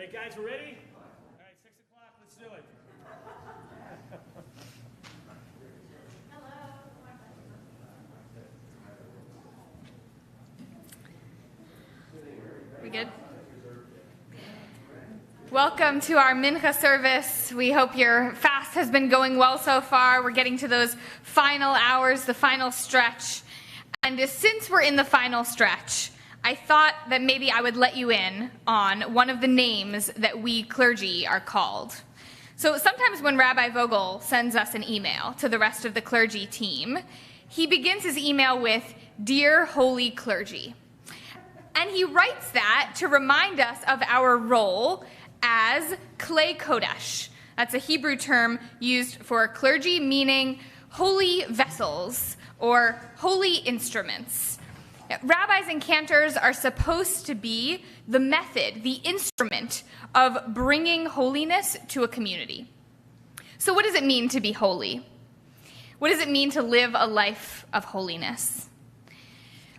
right, guys, we're ready? All right, 6 o'clock, let's do it. We good? Welcome to our Mincha service. We hope your fast has been going well so far. We're getting to those final hours, the final stretch. And since we're in the final stretch, I thought that maybe I would let you in on one of the names that we clergy are called. So sometimes when Rabbi Vogel sends us an email to the rest of the clergy team, he begins his email with, "Dear Holy Clergy." And he writes that to remind us of our role as Klei Kodesh. That's a Hebrew term used for clergy, meaning holy vessels or holy instruments. Rabbis and cantors are supposed to be the method, the instrument of bringing holiness to a community. So what does it mean to be holy? What does it mean to live a life of holiness?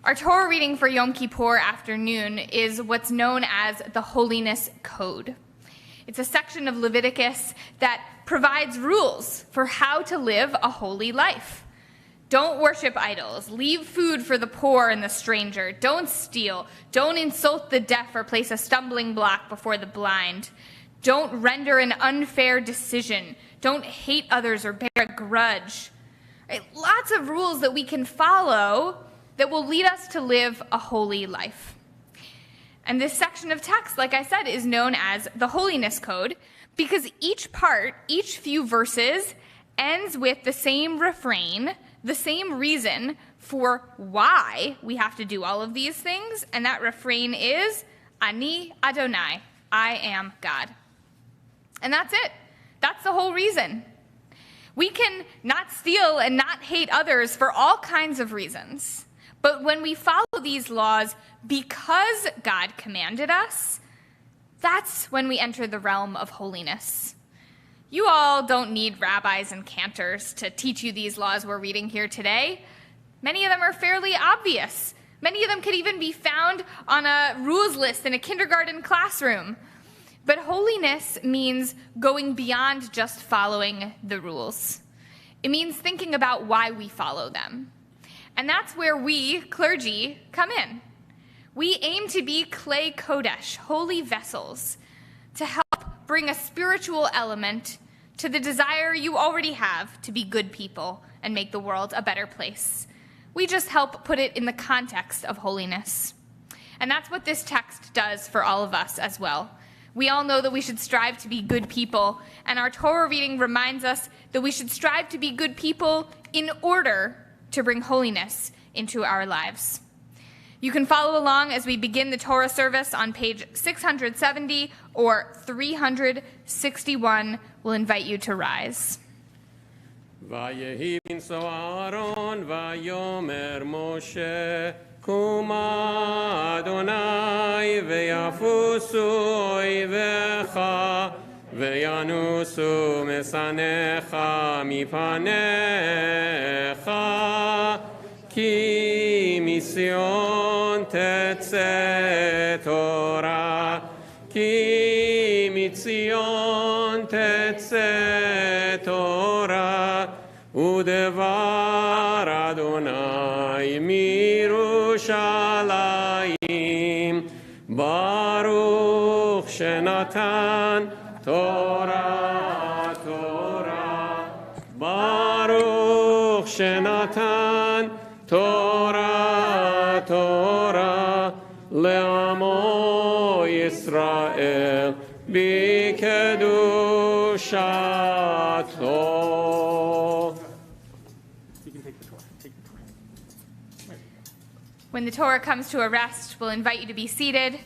Our Torah reading for Yom Kippur afternoon is what's known as the Holiness Code. It's a section of Leviticus that provides rules for how to live a holy life. Don't worship idols. Leave food for the poor and the stranger. Don't steal. Don't insult the deaf or place a stumbling block before the blind. Don't render an unfair decision. Don't hate others or bear a grudge. Right? Lots of rules that we can follow that will lead us to live a holy life. And this section of text, like I said, is known as the Holiness Code because each part, each few verses, ends with the same refrain, the same reason for why we have to do all of these things, and that refrain is, Ani Adonai, I am God. And that's it. That's the whole reason. We can not steal and not hate others for all kinds of reasons. But when we follow these laws because God commanded us, that's when we enter the realm of holiness. You all don't need rabbis and cantors to teach you these laws we're reading here today. Many of them are fairly obvious. Many of them could even be found on a rules list in a kindergarten classroom. But holiness means going beyond just following the rules. It means thinking about why we follow them. And that's where we, clergy, come in. We aim to be Klei Kodesh, holy vessels, to help bring a spiritual element to the desire you already have to be good people and make the world a better place. We just help put it in the context of holiness. And that's what this text does for all of us as well. We all know that we should strive to be good people, and our Torah reading reminds us that we should strive to be good people in order to bring holiness into our lives. You can follow along as we begin the Torah service on page 670 or 361. We'll invite you to rise. ויהי בנשוא אהרון ויאמר משה קומה אדוני ויפוסו אויביך וינוסו משנאיך מפניך כי מציון תצא תורה כי מציון תצא תורה ודבר אדוני מירושלים ברוך שנתן תורה תורה ברוך שנתן תורה תורה לעמו ישראל בקדושתו. When the Torah comes to a rest, we'll invite you to be seated.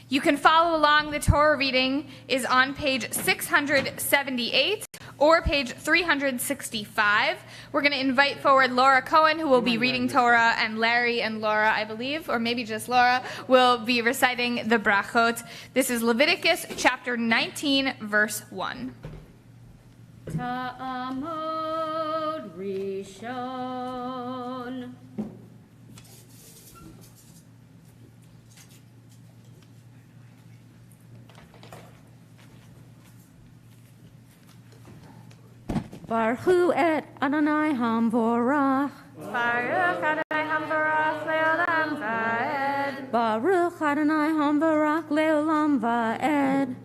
You can follow along. The Torah reading is on page 678 or page 365. We're going to invite forward Laura Cohen, who will be reading Torah, and Larry and Laura, I believe, or maybe just Laura, will be reciting the brachot. This is Leviticus chapter 19, verse 1. Ta'amod Rishon. Baruch hu et Adonai hamvorach. Baruch Adonai Hamvarach Leolam Vaed. Baruch Adonai hamvorach leolam va'ed.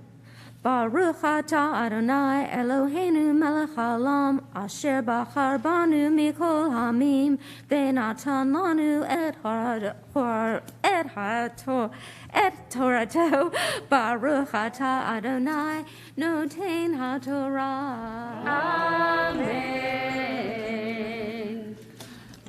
Baruch atah Adonai Eloheinu melech haolam asher bachar banu mikol hamim v'natan lanu et Torato. Baruch atah Adonai noten haTorah. Amen.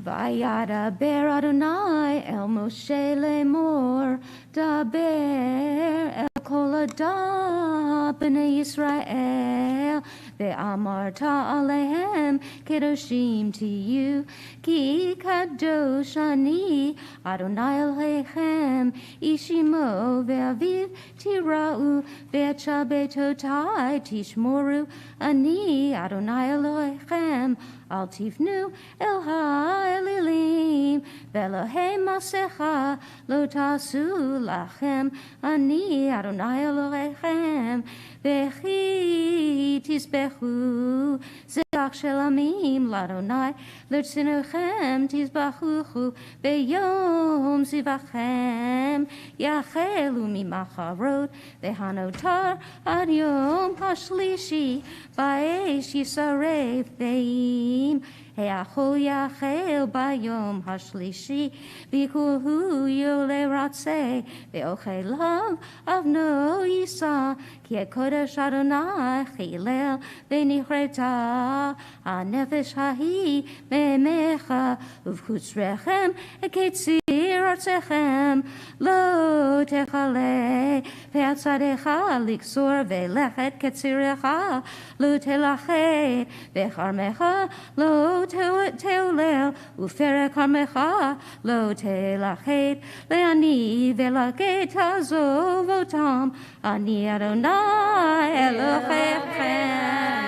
Vayadaber Adonai el Moshe lemor daber el kol adam b'nei Yisrael ve'amarta alehem kedoshim tiyu ki kadosh ani Adonai Elohechem ishimo ve'aviv tira'u ve'acha betotai tishmoru ani Adonai Elohechem al tifnu el ha'elilim ve'lohei masecha lo tasu lachem ani Adonai Elohechem ve'chi tisbechu zebach shel amim l'Adonai l'tzinuchem tisbachuchu ve'yom zivachem yachelu mimacharot ve'hanotar ad yom hashlishi ba'esh yisaref ve'im He'achol yachel bayom hashlishi v'kulhu yole ratzeh ve'ochelav avno yisa ki kodesh Adonai chilel ve'nichreta hanefesh hahi me'mecha uvchutzrechem eketzir artzechem lo techale ve'atzadecha liksor ve'lechet ketzirecha lo telachet ve'charmecha lo teolel ufere karmecha lo telachet le'ani velachet azovotam ani Adonai Elohechem.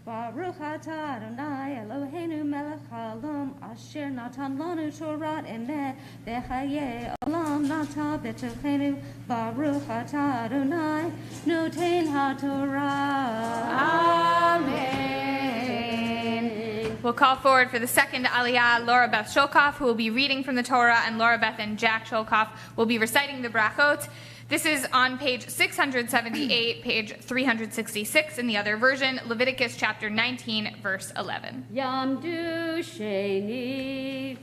Baruch atah Adonai Eloheinu melech haolam asher natan lanu Torah emet v'chayei olam nata b'tochenu. Baruch atah Adonai noten haTorah. Amen. We'll call forward for the second Aliyah, Laura Beth Sholkoff, who will be reading from the Torah, and Laura Beth and Jack Sholkoff will be reciting the brachot. This is on page 678, page 366 in the other version, Leviticus chapter 19, verse 11. Yamdu sheni.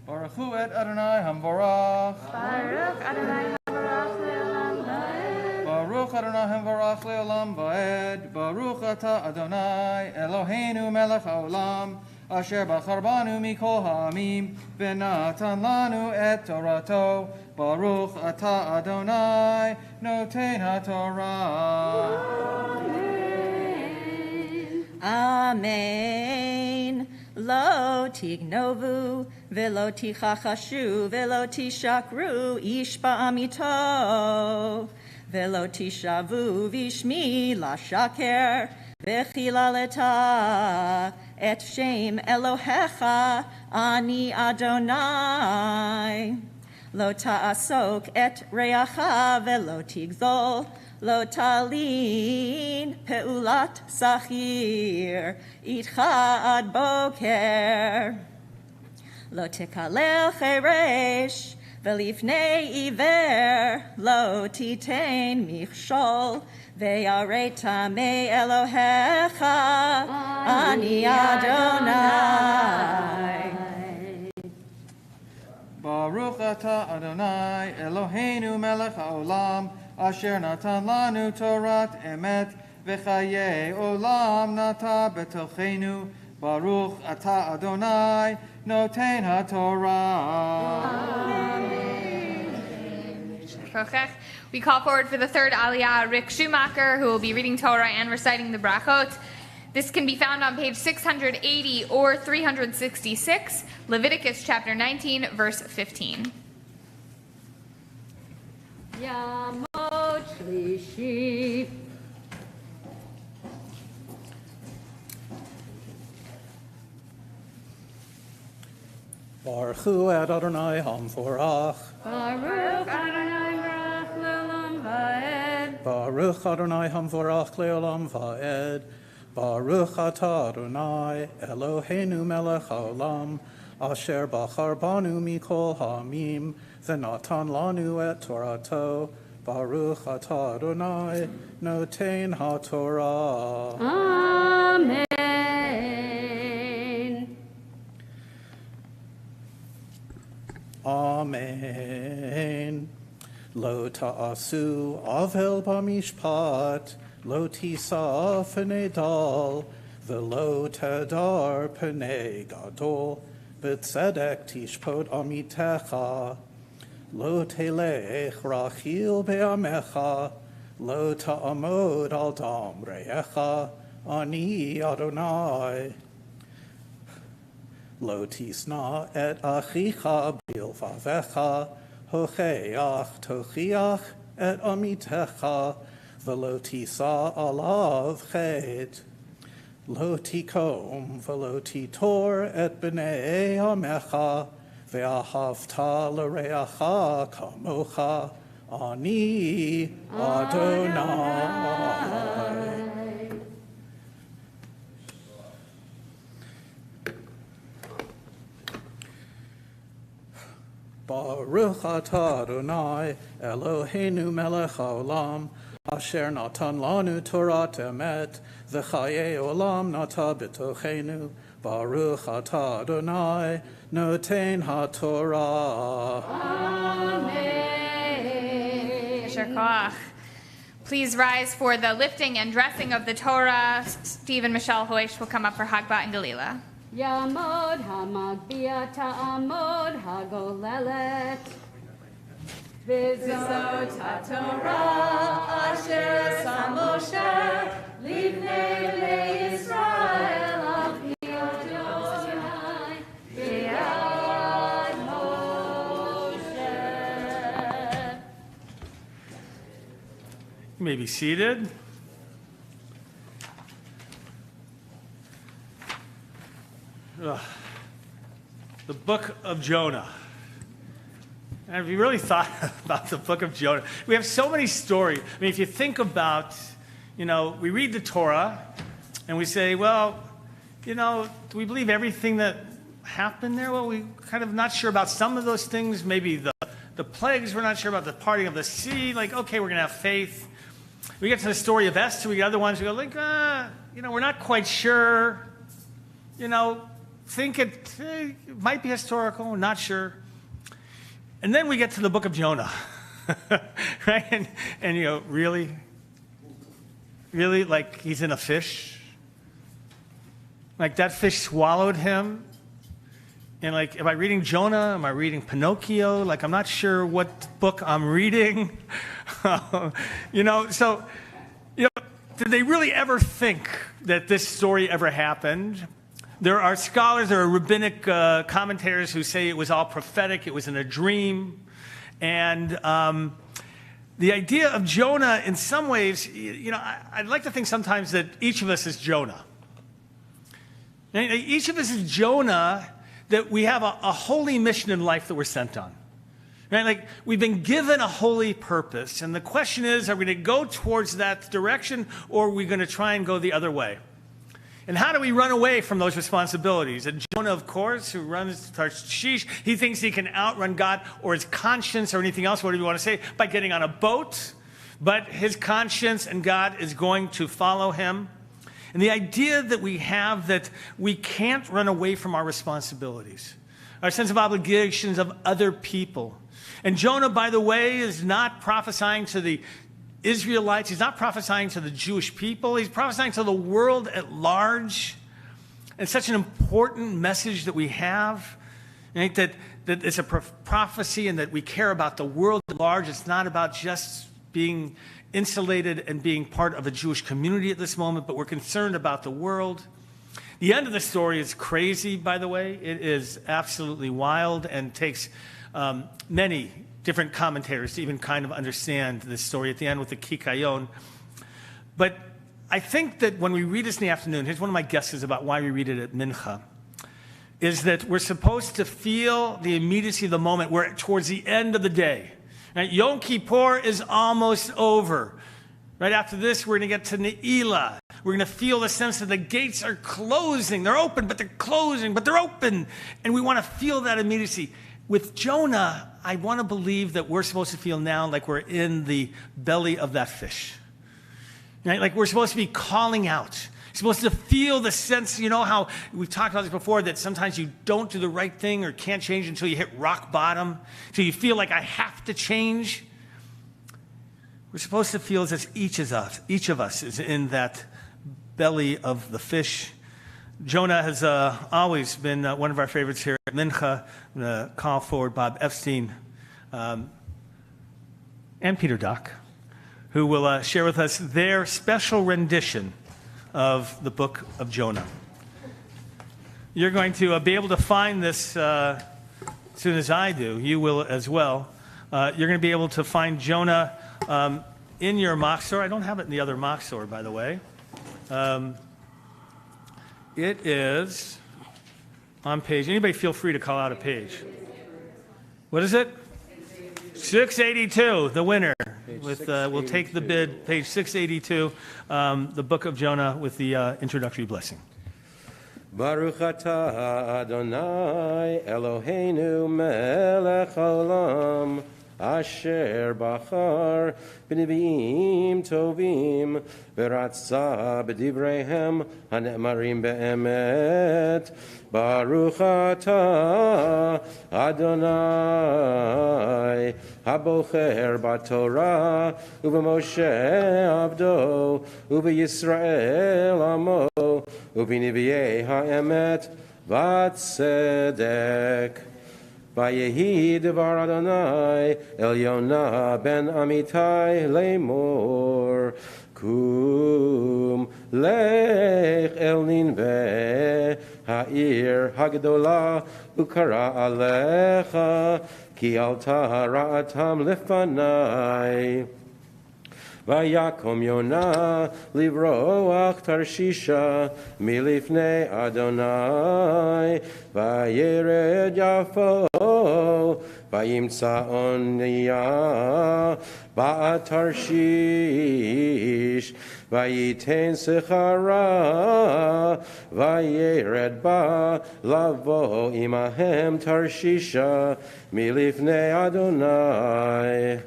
Baruch hu et Adonai hamvorach. Baruch Adonai Hamvarach Leolam Vaed. Baruch Adonai hamvorach leolam vaed. Baruch atah Adonai Eloheinu melech haolam asher bachar banu mikol ha'amim v'natan lanu et Torato. Baruch atah Adonai noten haTorah. Amen. Lo tignovu, velo tichachashu, velo tishakru, ish ba'amito, velo tishavu, vishmi lashaker, vechilaleta, et shem Elohecha, ani Adonai. Lo ta'asok et reacha, velo tigzol, Lo talin peulat sachir itcha ad boker. Lo tekalel cheresh velifnei iver lo titain michshol ve'areta me Elohecha ani Adonai. Baruch atah Adonai Eloheinu melech haolam asher natan lanu Torat emet v'chayei olam nata betochenu. Baruch atah Adonai noten haTorah. We call forward for the third Aliyah, Rick Schumacher, who will be reading Torah and reciting the brachot. This can be found on page 680 or 366, Leviticus chapter 19, verse 15. Yamot Shlishi. Baruch hu et Adonai hamvorach. Baruch Adonai Barach Leolam Vaed. Baruch Adonai hamvorach leolam vaed. Baruch atah Adonai Eloheinu melech haolam asher bachar banu mikol ha'amim v'natan lanu et Torato. Baruch atah Adonai noten haTorah. Amen. Amen. Lo ta'asu avel b'mishpat, lo tisa p'nei dal, v'lo tedar p'nei gadol, b'tzedek tishpot amitecha, lo telech rachil be'amecha, lo ta'amod al dam re'echa, ani Adonai. Lo tisna et achicha bilvavecha, hocheach tochiach et amitecha, velo tisa alav chet. Lo tikom velo titor et bnei amecha, ve'ahavta l'reacha kamocha, ani Adonai. Baruch atah Adonai Eloheinu melech haolam asher natan lanu Torat emet v'chayei olam nata b'tochenu. Baruch atah Adonai noten haTorah. Amen. Yasher koach. Please rise for the lifting and dressing of the Torah. Steve and Michelle Hoish will come up for Hagbah and Galila. Yamod Hamagbia Ta'amod Hagolelet. Vizot HaTorah Asher Sam Moshe Livnei Bnei Yisrael Al Pi Adonai B'yad Moshe. You may be seated. The book of Jonah. And have you really thought about the book of Jonah? We have so many stories. I mean, if you think about, we read the Torah and we say, well, do we believe everything that happened there? Well, we're kind of not sure about some of those things. Maybe the plagues, we're not sure about the parting of the sea. Like, okay, we're going to have faith. We get to the story of Esther, we get other ones, we go like, we're not quite sure. Think it might be historical, not sure. And then we get to the book of Jonah, right? And really, like he's in a fish? Like that fish swallowed him? And like, am I reading Jonah? Am I reading Pinocchio? Like, I'm not sure what book I'm reading. Did they really ever think that this story ever happened? There are scholars, there are rabbinic commentators who say it was all prophetic, it was in a dream. And the idea of Jonah, in some ways, I'd like to think sometimes that each of us is Jonah. And each of us is Jonah, that we have a holy mission in life that we're sent on. Right? Like, we've been given a holy purpose. And the question is, are we going to go towards that direction, or are we going to try and go the other way? And how do we run away from those responsibilities? And Jonah, of course, who runs Tarshish, he thinks he can outrun God or his conscience or anything else, whatever you want to say, by getting on a boat. But his conscience and God is going to follow him. And the idea that we have that we can't run away from our responsibilities, our sense of obligations of other people. And Jonah, by the way, is not prophesying to the Israelites. He's not prophesying to the Jewish people. He's prophesying to the world at large. It's such an important message that we have, right? That it's a prophecy and that we care about the world at large. It's not about just being insulated and being part of a Jewish community at this moment, but we're concerned about the world. The end of the story is crazy, by the way. It is absolutely wild and takes many different commentators to even kind of understand this story at the end with the Kikayon. But I think that when we read this in the afternoon, here's one of my guesses about why we read it at Mincha, is that we're supposed to feel the immediacy of the moment. We're towards the end of the day. Right? Yom Kippur is almost over. Right after this, we're going to get to Neila. We're going to feel the sense that the gates are closing. They're open, but they're closing, but they're open. And we want to feel that immediacy. With Jonah, I want to believe that we're supposed to feel now like we're in the belly of that fish. Right? Like we're supposed to be calling out. You're supposed to feel the sense, you know how we've talked about this before, that sometimes you don't do the right thing or can't change until you hit rock bottom, until you feel like I have to change. We're supposed to feel as each of us is in that belly of the fish. Jonah has always been one of our favorites here at Mincha. I'm going to call forward Bob Epstein and Peter Dock, who will share with us their special rendition of the book of Jonah. You're going to be able to find this as soon as I do. You will as well. You're going to be able to find Jonah in your mock store. I don't have it in the other mock store, by the way. It is on page. Anybody feel free to call out a page. What is it? 682, the winner. We'll take the bid, page 682, the book of Jonah with the introductory blessing. Baruch atah Adonai Eloheinu melech haolam asher bachar b'neviim tovim v'ratzah b'divreihem hane'marim be'emet. Baruch atah Adonai habocher b'Torah u'b'Moshe avdo u'b'Yisrael amo u'b'neviei ha'emet v'tzedek. Vayehi devar Adonai el Jonah ben Amitai lemor kum lech el Ninveh ha'ir hagdolah ukara alecha ki alta ra'atam lefanai. Vayakom Yonah livroach Tarshisha milifnei Adonai vayered Yafo vayimtza Oniyah ba'at Tarshish vayiten Sechara vayered ba lavo imahem Tarshisha milifnei Adonai.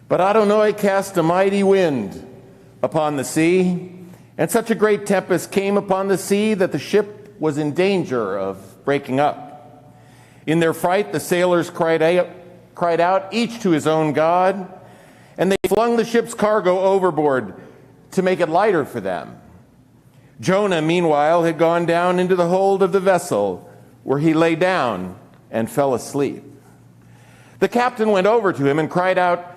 But Adonai cast a mighty wind upon the sea, and such a great tempest came upon the sea that the ship was in danger of breaking up. In their fright, the sailors cried out, each to his own god, and they flung the ship's cargo overboard to make it lighter for them. Jonah, meanwhile, had gone down into the hold of the vessel, where he lay down and fell asleep. The captain went over to him and cried out,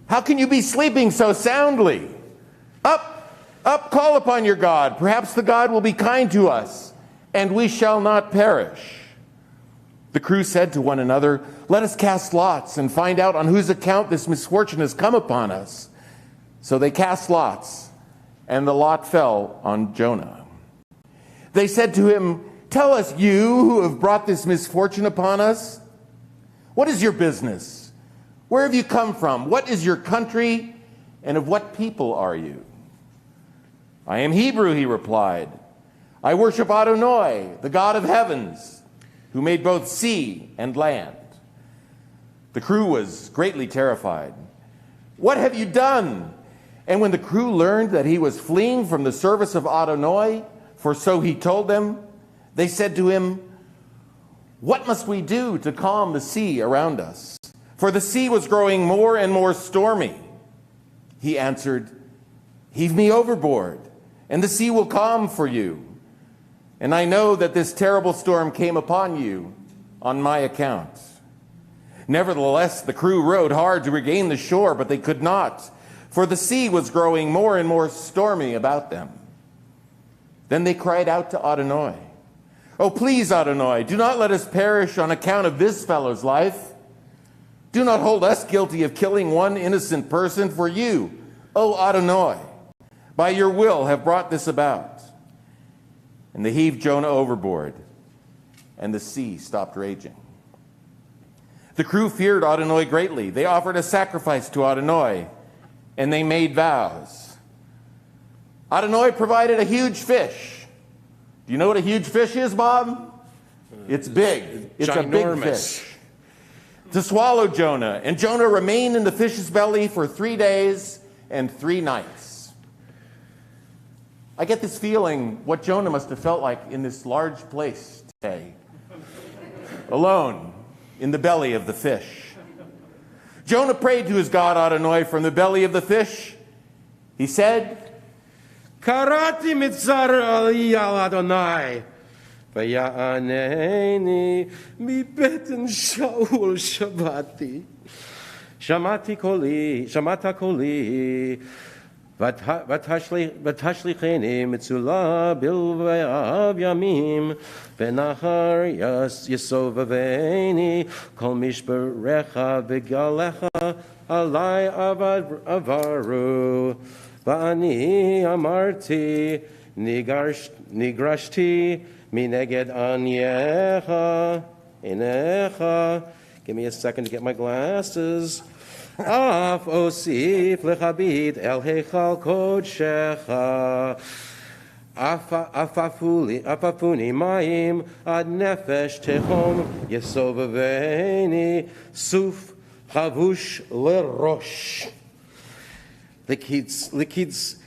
"How can you be sleeping so soundly? Up, call upon your God. Perhaps the God will be kind to us, and we shall not perish." The crew said to one another, "Let us cast lots and find out on whose account this misfortune has come upon us." So they cast lots, and the lot fell on Jonah. They said to him, "Tell us, you who have brought this misfortune upon us, what is your business? Where have you come from? What is your country? And of what people are you?" "I am Hebrew," he replied. "I worship Adonai, the God of heavens, who made both sea and land." The crew was greatly terrified. "What have you done?" And when the crew learned that he was fleeing from the service of Adonai, for so he told them, they said to him, "What must we do to calm the sea around us?" For the sea was growing more and more stormy. He answered, "Heave me overboard, and the sea will calm for you. And I know that this terrible storm came upon you on my account." Nevertheless, the crew rowed hard to regain the shore, but they could not, for the sea was growing more and more stormy about them. Then they cried out to Adonai, "Oh, please, Adonai, do not let us perish on account of this fellow's life. Do not hold us guilty of killing one innocent person, for you, O Adonai, by your will have brought this about." And they heaved Jonah overboard, and the sea stopped raging. The crew feared Adonai greatly. They offered a sacrifice to Adonai, and they made vows. Adonai provided a huge fish. Do you know what a huge fish is, Bob? It's big. It's a big fish. To swallow Jonah. And Jonah remained in the fish's belly for 3 days and 3 nights. I get this feeling what Jonah must have felt like in this large place today. Alone in the belly of the fish. Jonah prayed to his God Adonai from the belly of the fish. He said, Karati mitzar Aliyah Adonai. Vaya'aneni mi beten Shaul Shabati. Shamata koli. Vatashlicheni mitzula bilvav yamim. Venahar yasovaveni. Kol mishberecha v'galecha alai avaru. Va'ani amarti nigrashti mineged anyecha inecha. Give me a second to get my glasses. Af osif lechabit el heichal kodshecha. Afafuni mayim ad nefesh tehom yesovaveni suf chavush lerosh. Likids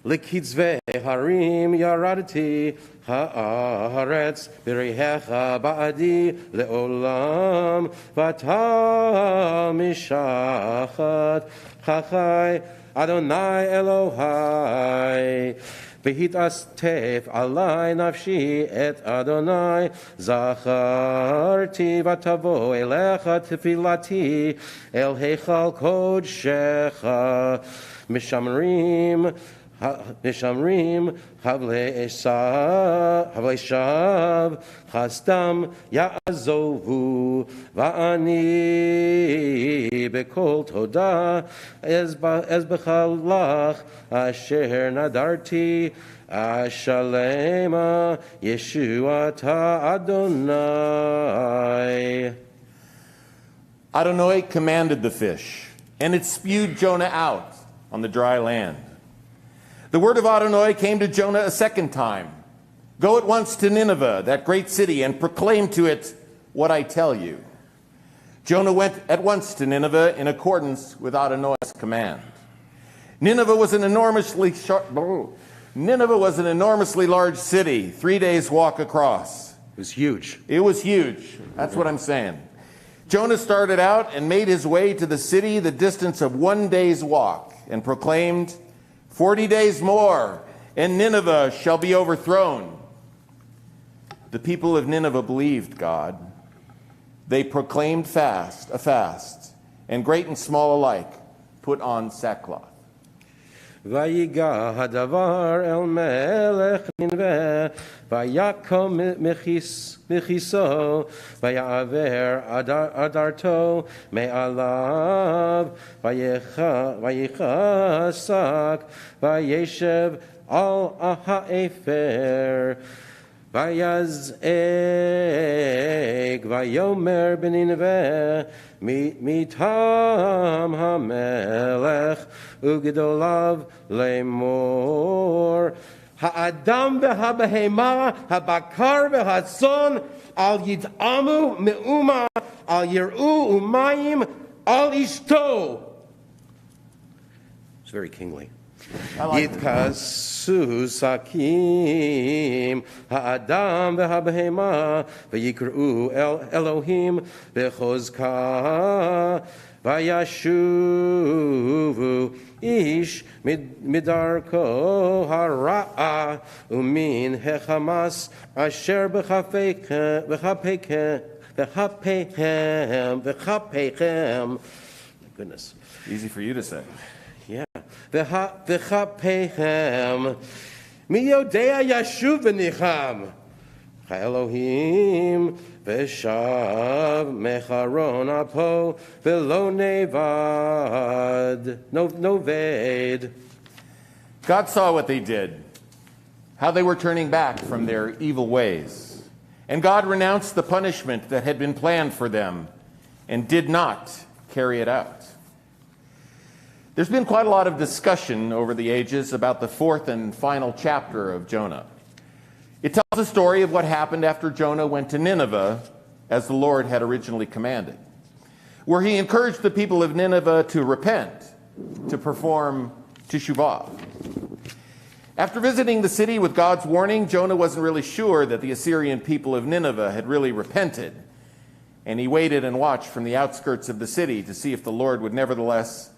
ve'harim yaradati ha'aretz b'reihecha ba'adi le'olam v'ata mishachat chachai Adonai Elohai v'hitas tef alai nafshi et Adonai zacharti v'tavo elecha tefilati el heichal kodshecha Mishamrim Havle Shav Chastam Ya'azovu Va'ani Bekol Toda Ez Bechalach Asher Nadarti Ashalema Yeshuata Adonai. Adonai commanded the fish, and it spewed Jonah out on the dry land. The word of Adonai came to Jonah a second time. Go at once to Nineveh, that great city, and proclaim to it what I tell you. Jonah went at once to Nineveh in accordance with Adonai's command. Nineveh was an enormously large city, 3 days walk across. It was huge. It was huge. That's what I'm saying. Jonah started out and made his way to the city the distance of 1 day's walk and proclaimed, 40 days more, and Nineveh shall be overthrown. The people of Nineveh believed God. They proclaimed a fast, and great and small alike put on sackcloth. Vayiga hadavar el melech Nineveh, vayakom mechiso, vayaver adarto me'alav, vayichasak, vayeshev al ha'efer, vayazeg, vayomer b'Nineveh, mitam hamelech, ugedolav lemor, ha'adam v'habehema, ha'bakar v'hatzon, al yid'amu me'uma, al yir'u umayim, al ishto. It's very kingly. Yitkasu sakim ha'adam v'habehema v'yikru Elohim v'chozka v'yashuvu ish midarko hara'a umin hechamas asher v'chapechem. Goodness. Easy for you to say. Yeah. V'chapehem miyodea yashuv v'nicham Elohim v'shav mecharon apo v'lo nevad noved. God saw what they did, how they were turning back from their evil ways. And God renounced the punishment that had been planned for them and did not carry it out. There's been quite a lot of discussion over the ages about the fourth and final chapter of Jonah. It tells the story of what happened after Jonah went to Nineveh as the Lord had originally commanded, where he encouraged the people of Nineveh to repent, to perform teshuvah. After visiting the city with God's warning, Jonah wasn't really sure that the Assyrian people of Nineveh had really repented, and he waited and watched from the outskirts of the city to see if the Lord would nevertheless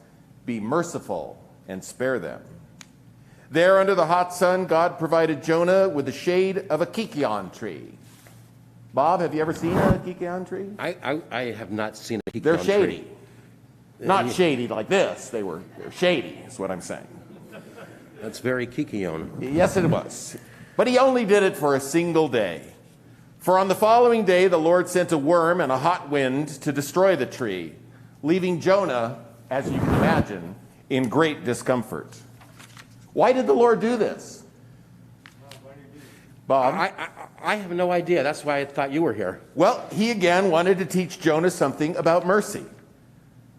be merciful and spare them. There, under the hot sun, God provided Jonah with the shade of a kikion tree. Bob, have you ever seen a kikion tree? I have not seen a kikion They're tree. shady. Not shady like this. They're shady, is what I'm saying. That's very kikion. Yes, it was. But he only did it for a single day. For on the following day, the Lord sent a worm and a hot wind to destroy the tree, leaving Jonah, as you can imagine, in great discomfort. Why did the Lord do this? Bob? I have no idea. That's why I thought you were here. Well, he again wanted to teach Jonah something about mercy.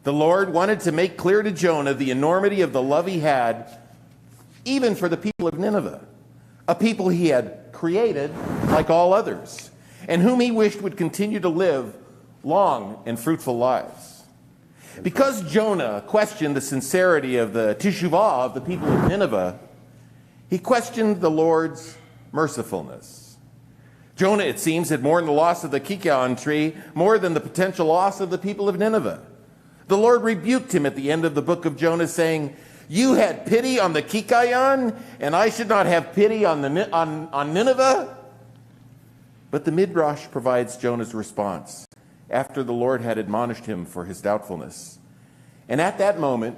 The Lord wanted to make clear to Jonah the enormity of the love he had, even for the people of Nineveh, a people he had created like all others, and whom he wished would continue to live long and fruitful lives. Because Jonah questioned the sincerity of the teshuvah of the people of Nineveh, he questioned the Lord's mercifulness. Jonah, it seems, had mourned the loss of the kikion tree more than the potential loss of the people of Nineveh. The Lord rebuked him at the end of the book of Jonah, saying, "You had pity on the kikion, and I should not have pity on Nineveh?" But the Midrash provides Jonah's response after the Lord had admonished him for his doubtfulness. And at that moment,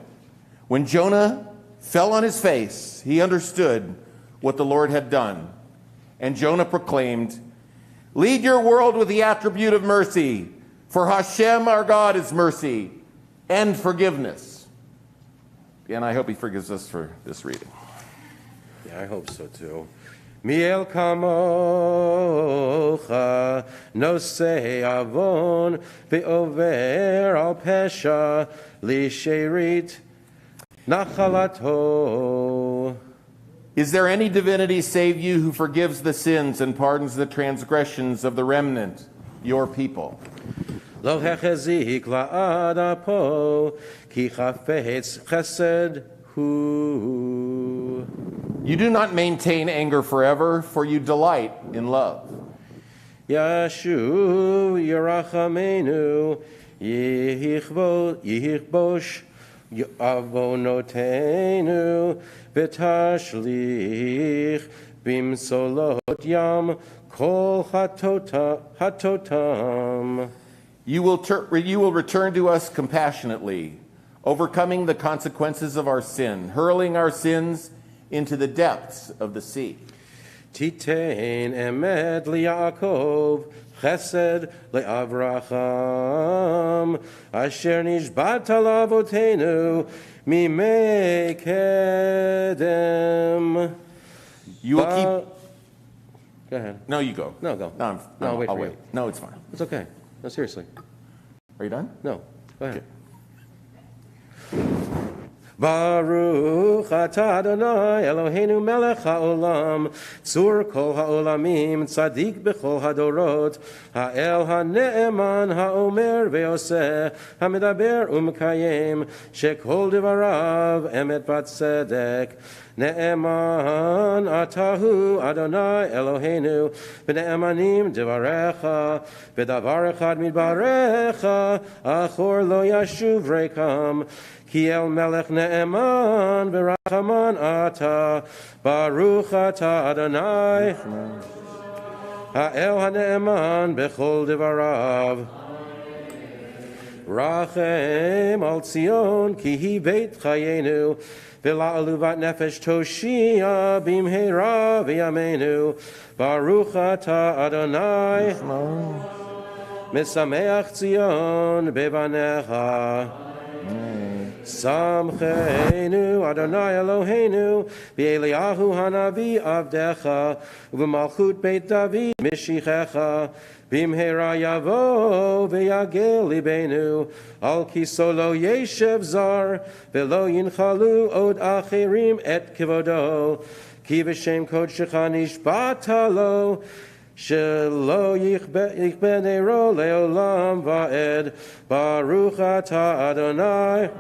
when Jonah fell on his face, he understood what the Lord had done. And Jonah proclaimed, "Lead your world with the attribute of mercy, for Hashem our God is mercy and forgiveness." And I hope he forgives us for this reading. Yeah, I hope so too. Miel kamocha nosei avon ve'over al pesha li sherit nachalato. Is there any divinity save you who forgives the sins and pardons the transgressions of the remnant, your people? Lo hechezik la'ad apo ki chafetz chesed hu. You do not maintain anger forever, for you delight in love. Yashuv yerachamenu yichbosh avonotenu v'tashlich bimsolot yam kol hatotam. You will return to us compassionately, overcoming the consequences of our sin, hurling our sins into the depths of the sea. Titein emet liYaakov, chesed leAvraham, asher nishbat al avotenu mimei kedem. You will keep... Go ahead. No, you go. No, go. No, I'll wait I'll for wait. you. No, it's fine. It's okay. No, seriously. Are you done? No, go ahead. Okay. Baruch atah Adonai Eloheinu melech haolam, tzur kol haolamim, tzadik bechol hadorot, ha'el ha'ne'eman ha'omer ve'oseh, ha'medaber u'mekayem, shekol devarav emet v'tzedek. Ne'eman atahu Adonai Eloheinu, v'ne'emanim devarecha, v'davar echad midbarecha, achor lo yashuv rekam, ki el melech ne'eman v'rachaman ata, baruch ata Adonai, ha'el ha'ne'eman bechol devarav. Rachem al Tzion, ki hi beit chayenu, v'la'aluvat nefesh toshia bimheira v'yameinu, baruch ata Adonai, misameach Tzion bevanecha. Samcheinu Adonai Eloheinu B'Eliyahu Hanavi Avdecha U'B'Malchut Beit David Mishichecha B'Mhera Yavo V'Yagel Libenu Al Kisolo Yeshev Zar V'Lo Yinchalu Od Acherim Et Kivodo Ki V'Shem Kodshecha Nishbata Lo Shelo Yichbenero Leolam Va'ed Baruch Atah Adonai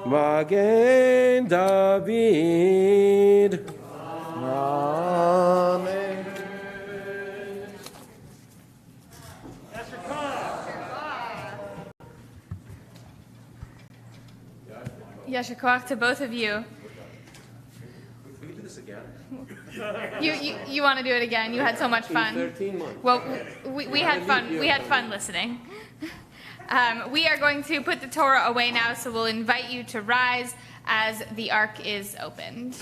Magen David. Amen. Yasher koach to both of you. Can we do this again? You want to do it again? You had so much fun. 13 months. Well, we had fun. We had fun listening. We are going to put the Torah away now, so we'll invite you to rise as the ark is opened.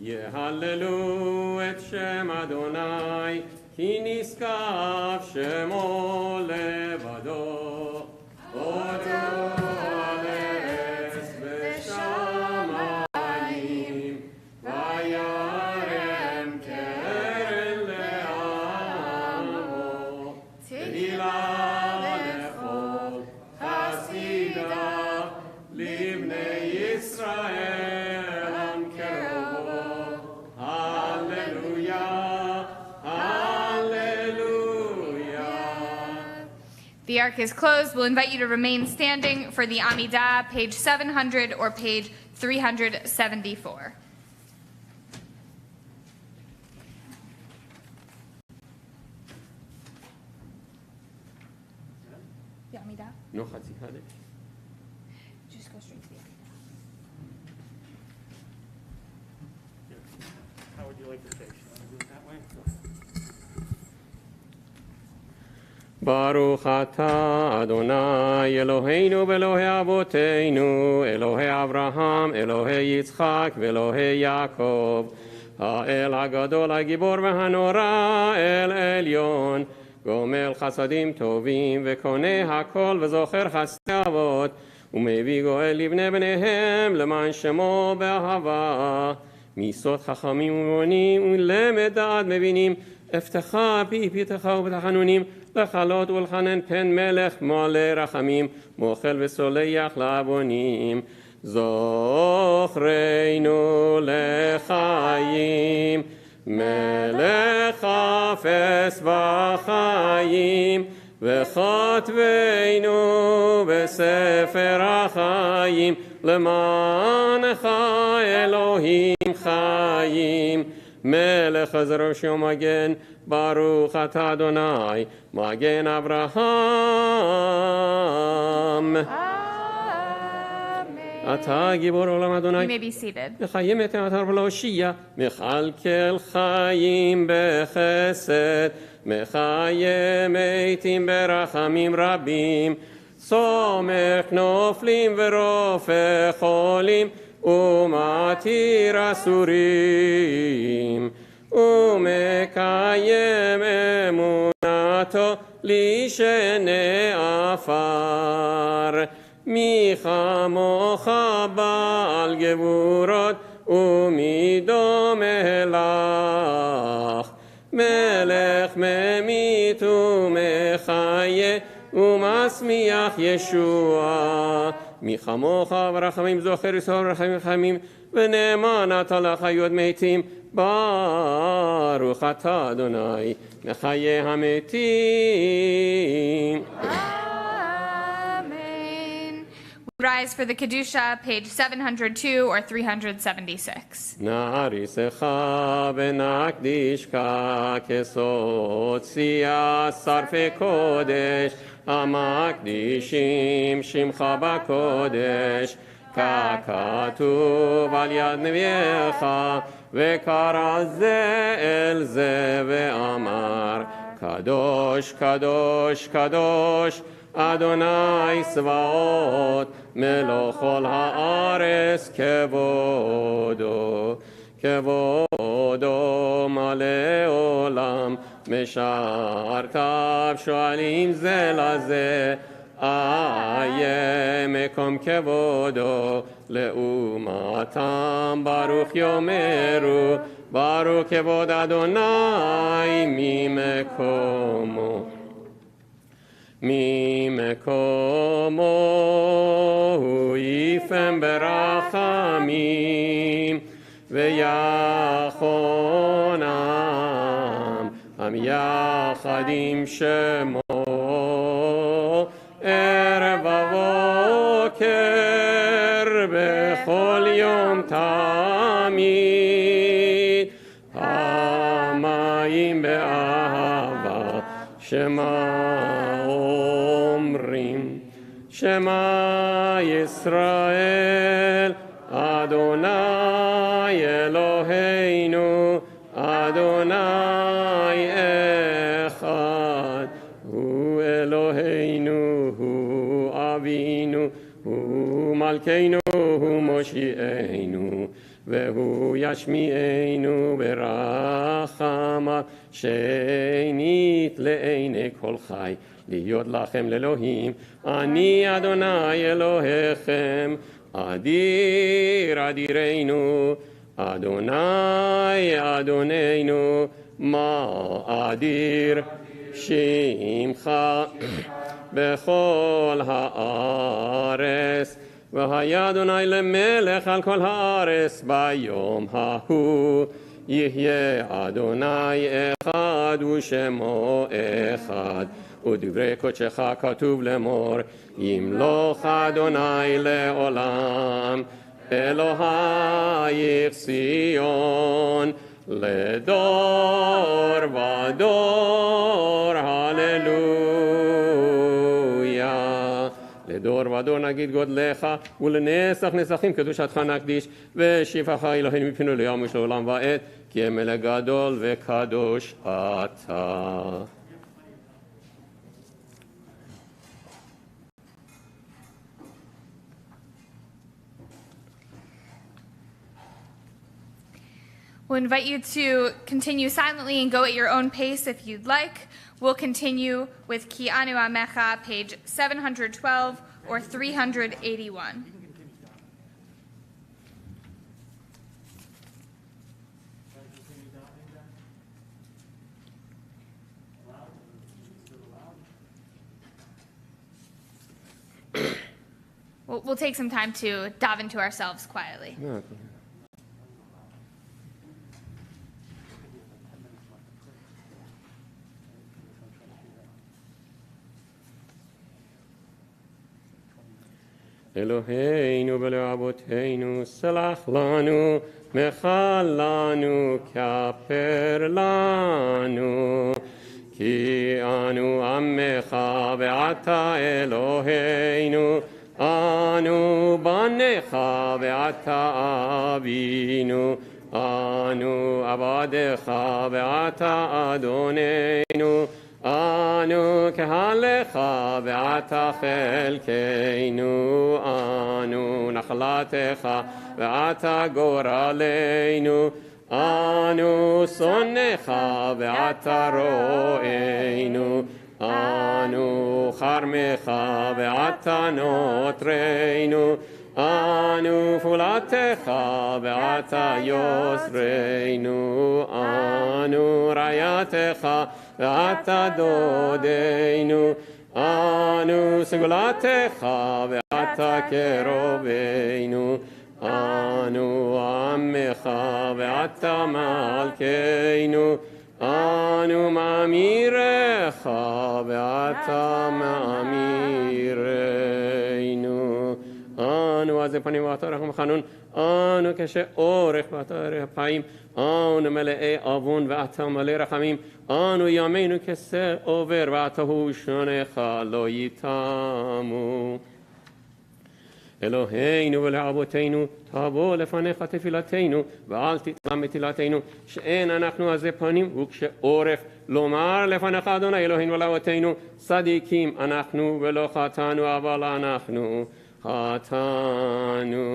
יהללו את שם אדוני, כי נשגב שמו לבדו. הודו על ארץ ושמיים, וירם קרן לעמו. תהילה לכל חסידיו, לבני ישראל המקרבו. Hallelujah, hallelujah. The ark is closed. We'll invite you to remain standing for the Amidah, page 700 or page 374. The Amidah? No חצי חדש. Just go straight to the Amidah. How would you like to face? You want to do it that way? ברוך אתה אדוני אלוהינו ואלוהי אבותינו אלוהי אברהם אלוהי יצחק ואלוהי יעקב האל הגדול הגיבור והנורא אל עליון גומל חסדים טובים וקונה הכל וזוכר חסדי אבות ומביא גואל לבני בניהם למען שמו באהבה מסוד חכמים ומונים ולמד דעת מבינים הבטחה פיתך ובתחנונים לחלות ולחנן פן מלך מלא רחמים מוכל וסולח לעוונים זוכרנו לחיים מלך חפץ בחיים וכתבנו בספר החיים למענך אלוהים חיים מלך עזר ראשו מגן ברוך אתה אדוני מגן אברהם אתה גיבור עולם You אדוני may be seated. מחיים את האתר ולהושיע מכלכל חיים בחסד מחיים מתים ברחמים רבים סומך נופלים ורופא חולים ומתיר אסורים ומקיים אמונתו לישני עפר מי כמוך בעל גבורות ומי דומה לך מלך ממית ומחיה ומשמיח ישוע מי כמוך ברחמים זוכר יסוד רחמים חמים ונאמן אתה לחיות מתים ברוך אתה אדוני מחיה המתים. Amen. We rise for the Kedusha, page 702 or 376. נעריסך ונקדישך כסוד שיא שרפי קודש המקדישים שמך בקודש ככתוב על יד נביאך וקרא זה אל זה ואמר קדוש קדוש קדוש אדוני צבאות מלוך כל הארץ כבודו כבודו מלא עולם משרתיו שואלים זה לזה יהיה מקום כבודו לאומתם, ברוך יאמרו, ברוך כבוד אדוני ממקומו. ממקומו הוא יפם ברחמים ויחונם, עם יחד עם שמו ערב ובוקר בכל יום תמיד, פעמיים באהבה שמה אומרים, שמה ישראל אדוני אלוהינו אדוני אחד, הוא אלוהינו הוא אבינו הוא מלכנו הוא מושיענו, והוא ישמיענו ברחמה שנית לעיני כל חי, להיות לכם לאלוהים, אני אדוני אלוהיכם, אדיר אדירנו, אדוני אדוננו, מה אדיר שמך בכל הארץ, והיה אדוני למלך על כל הארץ ביום ההוא, יהיה אדוני אחד ושמו אחד, ודברי קודשך כתוב לאמור, ימלוך אדוני לעולם, אלוהיך ציון לדור ודור, הללויה. לדור ודור נגיד גודלך, ולנצח נצחים קדושתך נקדיש, ושבחך אלוהינו מפינו ליום ושלעולם ועד, כי מלך גדול וקדוש אתה. We'll invite you to continue silently and go at your own pace if you'd like. We'll continue with Ki Anu Amecha, page 712 or 381. We'll take some time to daven to ourselves quietly. אלוהינו ולאבותינו, סלח לנו, מחל לנו, כפר לנו, כי אנו עמך ואתה אלוהינו, אנו בניך ואתה אבינו, אנו עבדיך ואתה אדוננו, אנו קהלך ואתה חלקנו, אנו נחלתך ואתה גורלנו, אנו שונאיך ואתה רואינו, אנו חרמך ואתה נוטרנו, אנו פולתך ואתה יוסרנו, אנו רעייתך ואתה דודנו, אנו סגולתך ואתה קרובנו, אנו עמך ואתה מלכנו, אנו מאמירך ואתה מאמירנו, אנו עזי פנים ואתה רחם וחנון, אנו כשאורך ואתה רפאים, אנו מלאי אבון ואתה מלא רחמים, אנו ימינו כסה עובר ואתה הוא שונך לא יתמו. אלוהינו ולאבותינו, תבוא לפניך תפילתנו, ואל תתלם מתפילתנו, שאין אנחנו עזי פנים וכשעורף, לומר לפניך אדוני אלוהינו ולאבותינו, צדיקים אנחנו ולא חטאנו, אבל אנחנו חטאנו.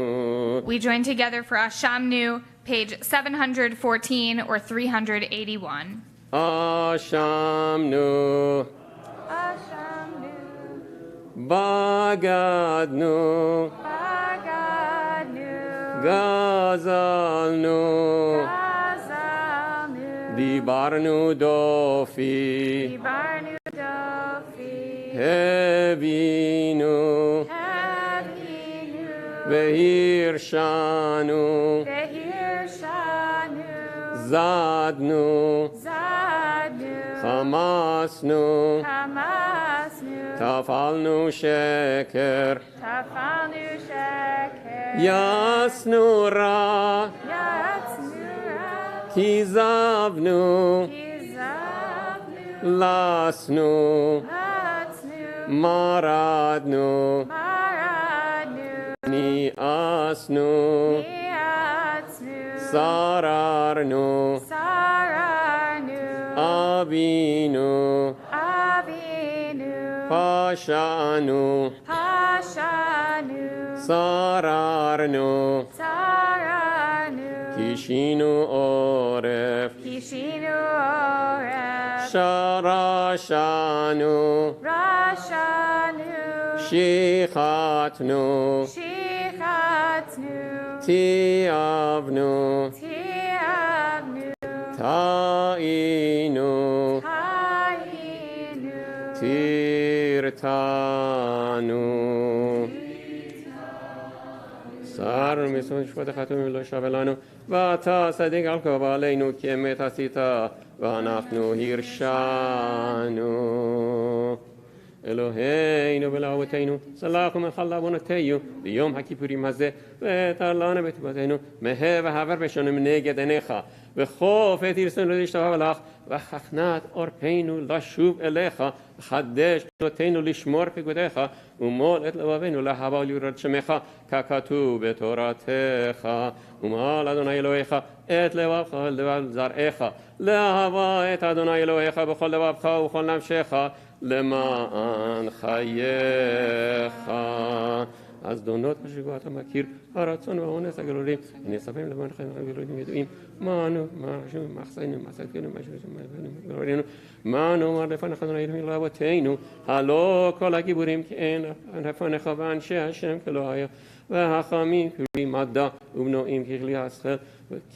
We join together for Ashamnu, page 714 or 381. אשמנו בגדנו, גזלנו, דיברנו דופי, הבינו, והרשענו, זדנו, חמסנו, טפלנו שקר, יעשנו רע, כיזבנו, לסנו, מרדנו, ניאסנו, שררנו, אבינו, פשענו, שררנו, כישינו עורף, שרשנו, שיחתנו, תיעבנו, טעינו, תרתענו. שר מסון שפט חתום לא שווה לנו, ואתה צדיק על כל עלינו כי אמת עשית, ואנחנו הרשענו. אלוהינו ולאהותינו, סלח ומחל עוונותינו ביום הכיפורים הזה, ותר לנו בתקוותנו, מהר והעבר בשונים נגד עיניך, וחוף את ירצנו להשתחוות לך, וחכנת עורפנו לשוב אליך, וחדש תורתנו לשמור פקודיך, ומול את לבבנו לאהבה וליראת שמך, ככתוב בתורתך. ומעל אדוני אלוהיך את לבבך ולבב זרעך, לאהבה את אדוני אלוהיך בכל לבבך ובכל נפשך, למען חייך. אז דונות השגוע אתה מכיר, הרצון והאונס הגלולים, הנספים למען חיים הגלולים ידועים, מענו, מעשו, מחסיינו, מחסייתנו, גלולינו, מענו, מר לפניך אדוני אלוהינו לאבותינו, הלא כל הגיבורים כי אין לפניך ואנשי השם כלא היה, והחכמים כלי מדע ובנועים ככלי השכל,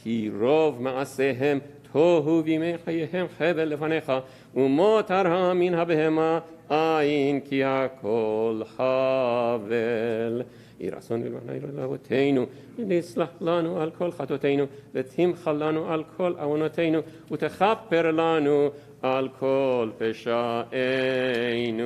כי רוב מעשיהם תוהו בימי חייהם חבל לפניך, ומותר המין הבהמה אין כי הכל חבל. יהי רצון ולמען לאבותינו, ותסלח לנו על כל חטאותינו, ותמחל לנו על כל עוונותינו, ותכפר לנו על כל פשעינו.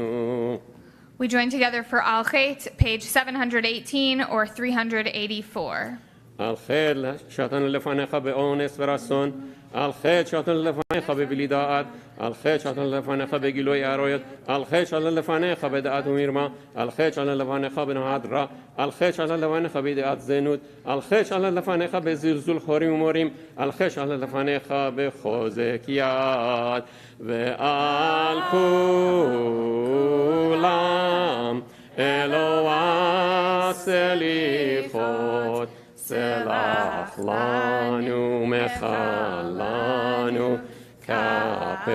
We join together for Al Khait, page 718 or 384. על חטא שאתנו לפניך באונס ורצון, על חטא שאתנו לפניך בבלי דעת, על חטא שאתנו לפניך בגילוי עריות, על חטא שאתנו לפניך בדעת ומרמה, על חטא שאתנו לפניך בנועת רע, על חטא שאתנו לפניך בדעת זנות, על חטא שאתנו לפניך בזלזול חורים ומורים, על חטא שאתנו לפניך בחוזק יד, ועל כולם אלוה סליחות. סלח לנו, מחל לנו, כפר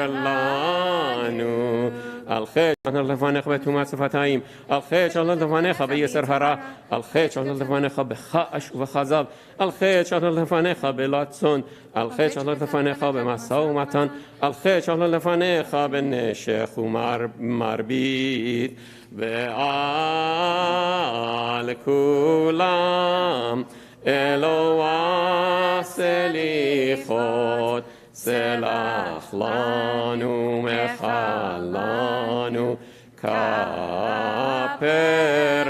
לנו. על חטא שאתנו לפניך בתומת שפתיים, על חטא שאתנו לפניך ביצר הרע, על חטא שאתנו לפניך בכעש ובכזב, על חטא שאתנו לפניך בלצון, על חטא שאתנו לפניך במשא ומתן, על חטא שאתנו לפניך בנשך ומרבית, ועל כולם אלוה סליחות. סלח לנו, מחל לנו, כפר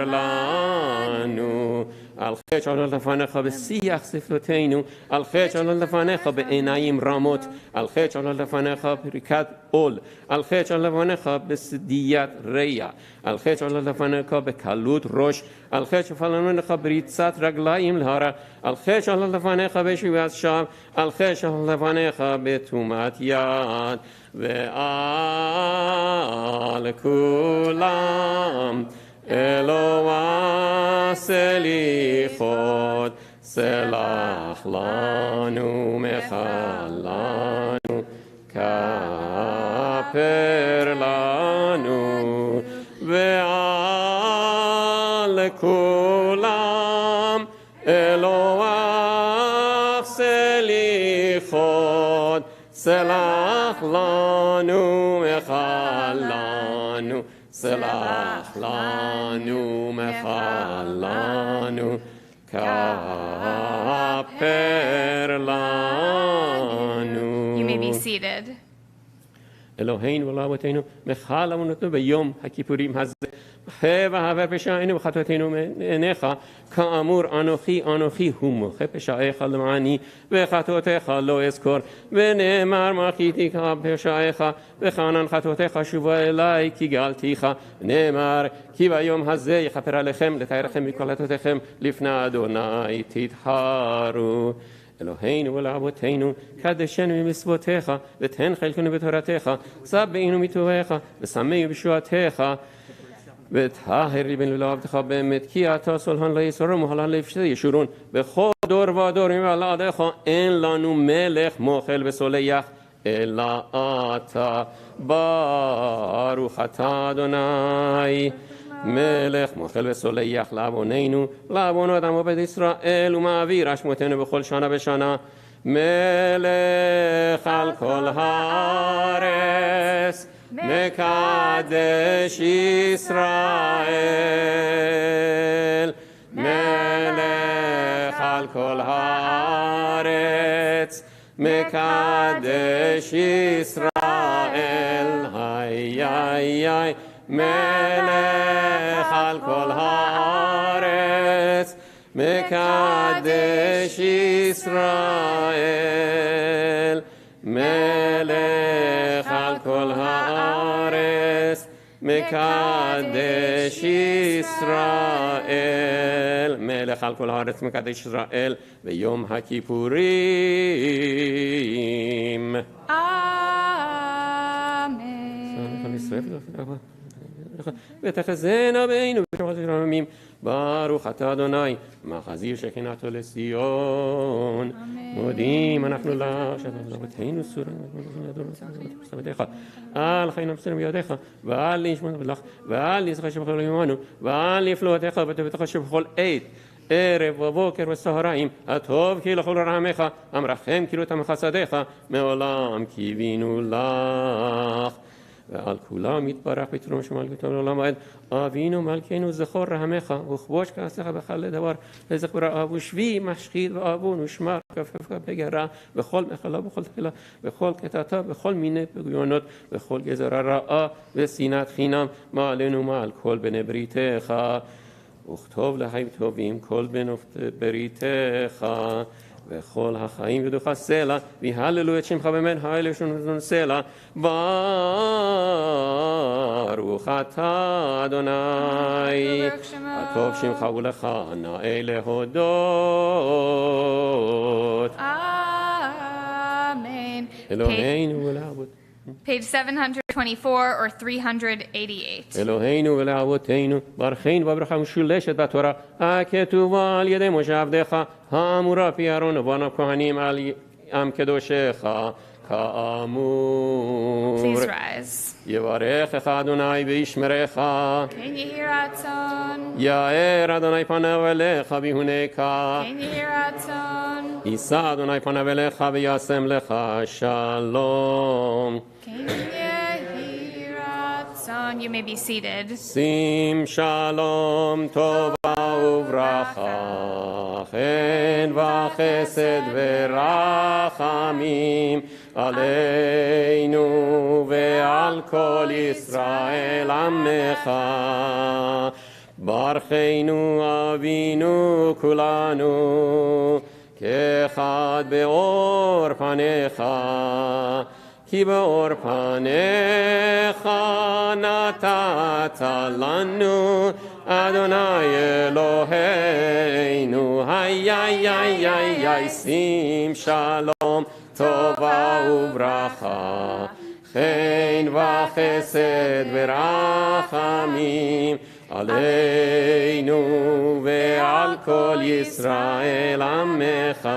לנו. על חטא שאתנו לפניך בשיח שפתותינו, על חטא שאתנו לפניך בעיניים רמות, על חטא שאתנו לפניך פריקת עול, על חטא שאתנו לפניך בסדיית רע, על חטא שאתנו לפניך בקלות ראש, על חטא שאתנו לפניך בריצת רגליים להרע, על חטא שאתנו לפניך בשבעת שווא, על חטא שאתנו לפניך בתומת יד, ועל כולם אלוה סליחות. סלח לנו, מחל לנו, כפר לנו. על כולם אלוהיך סליחות סלח לנו מחלנו סלח לנו מחלנו כפר לנו. You may be seated. אלוהינו ולאבותינו, מחל עוונותינו ביום הכיפורים הזה. מחה והעבר פשענו וחטאותינו מעיניך, כאמור אנוכי הוא מוחה פשעיך למעני, וחטאותיך לא אזכור. ונאמר מחיתי פשעיך, וחנן חטאותיך שובו אליי כי גאלתיך. נאמר כי ביום הזה יכפר עליכם, לתארכם מכל חטאותיכם, לפני אדוני תטהרו. אלוהינו ולאבותינו, קדשנו במצוותיך, ותן חלקנו בתורתך, שבענו מטובך, ושמח בישועתך, וטהר ליבנו לעבדך באמת, כי אתה סולחן לא יסורם ומחלן לא ישורון. בכל דור ודור מבלעדיך אין לנו מלך מוחל וסולח, אלא אתה. ברוך אתה אדוני. מלך מוחל וסולח לעווננו, לעוונות עמו בית ישראל, ומעביר אשמותינו בכל שנה בשנה. מלך על כל הארץ, מקדש ישראל. מלך על כל הארץ, מקדש ישראל. היי היי היי מלך על כל הארץ, מקדש ישראל. מלך על כל הארץ, מקדש ישראל. מלך על כל הארץ, מקדש ישראל, ביום הכיפורים. אמן. ותחזינה בינו בשמות הרמים. ברוך אתה אדוני, מחזיר שכינתו לציון. מודים אנחנו לך, שאבותינו סורים ותך, אל חיינו בסרם בידיך, ואל נשמון לך, ואל נזכה שבכל יומנו, ואל נפלאותיך וטובתך שבכל עת. ערב ובוקר וצהריים, הטוב כי לכל רחמך, המרחם כי לא תמך חסדיך, מעולם קיווינו לך. ועל כולם יתברך בתרום שמלכותו לעולם ועד. אבינו מלכנו זכור רחמך, וכבוש כעסך בכל דבר, וזכור אהבו שבי משחית ואהבון ושמר כפף בגרה, בכל מחלה, בכל תחילה, בכל קטטה, בכל מיני פגיונות, בכל גזר הרעה ושנאת חינם, מעלינו מעל כל בני בריתך. וכתוב לחיים טובים כל בני בריתך, וכל החיים ידוך סלע, ויהללו את שמך באמת האלה שנותן סלע. ברוך אתה אדוני, הטוב שמך ולך נאה להודות. Amen. אלוהינו ולאבות. Page 724 or 388. אלוהינו ולאבותינו, ברכנו בברכה משולשת בתורה, הכתובה על ידי משה עבדך, האמורה פי אהרון ובנו כהנים על עם קדושך, כאמור. Please rise. יברכך אדוני וישמרך. כן יהי רצון. יאר אדוני פניו אליך ויהונקה. כן יהי רצון. יישא אדוני פניו אליך וישם לך שלום. כן יהי רצון. You may be seated. שים שלום טובה וברכה, חן וחסד ורחמים עלינו ועל כל ישראל עמך. ברכנו אבינו כולנו, כאחד באור פניך, כי באור פניך נתת לנו, אדוני אלוהינו. היי היי היי היי היי, שים שלום טובה וברכה, חן וחסד ורחמים עלינו ועל כל ישראל עמך.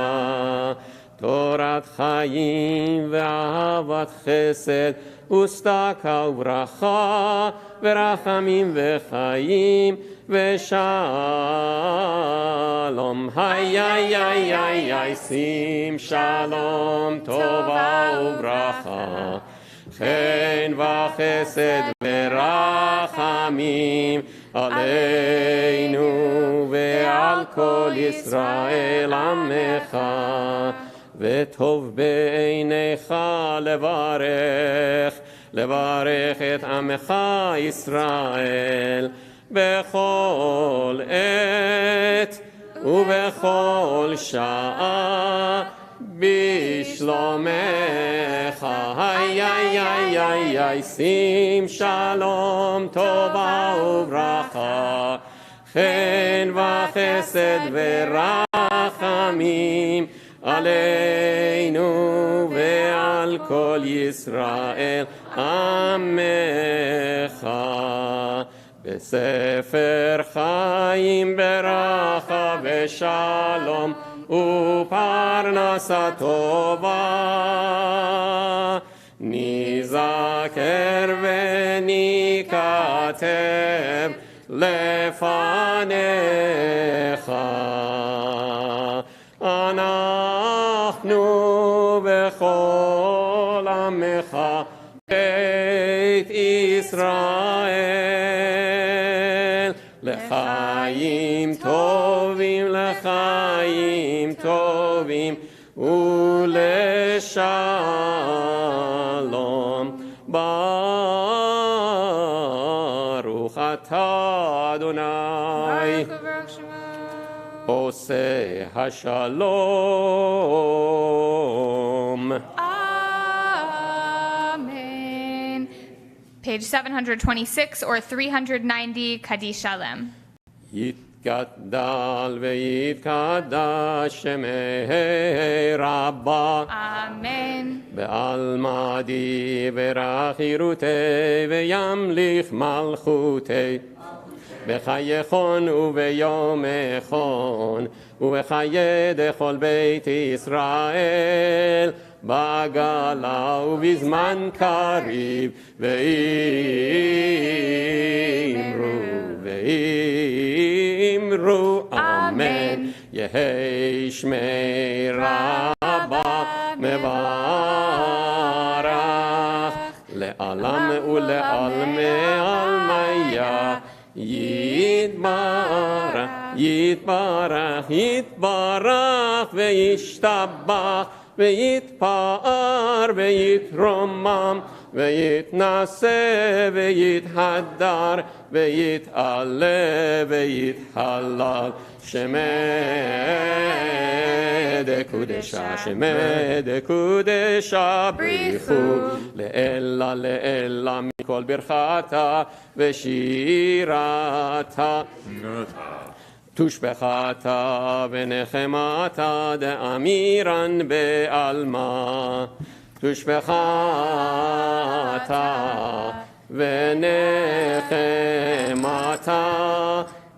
תורת חיים ואהבת חסד וצדקה וברכה ורחמים וחיים ושלום. היי היי היי היי היי שים שלום טובה וברכה חן וחסד ורחמים עלינו ועל כל ישראל עמך וטוב בעיניך לברך את עמך ישראל בכל עת ובכל שעה בשלומך. היי היי היי היי היי שים שלום טובה וברכה חן וחסד ורחמים עלינו ועל כל ישראל עמך בספר חיים ברכה ושלום ופרנסה טובה נזכר וניכתב לפניך אנחנו וכל עמך בית ישראל לחיים טובים ולשלום ברוך אתה אדוני עושה השלום. Amen. Page 726 or 390, Kaddish Shalem. יתגדל ויתקדש שמי רבה Amen. בעלמדי ורכירותי וימליך מלכותי בחייכון וביומכון ובחיי דכל בית ישראל בעגלה ובזמן קריב ואמרו אמן. יהי שמי רבה מברך לעלם ולעלמי עלמיה יתברך וישתבח ויתפאר ויתרומם ויתנשא ויתהדר ויתעלה ויתהלל שמי דקודשה בריחו לאלה מכל ברכתה ושירתה תושבחתה ונחמתה דאמירן בעלמה תושבחתה ונחמתה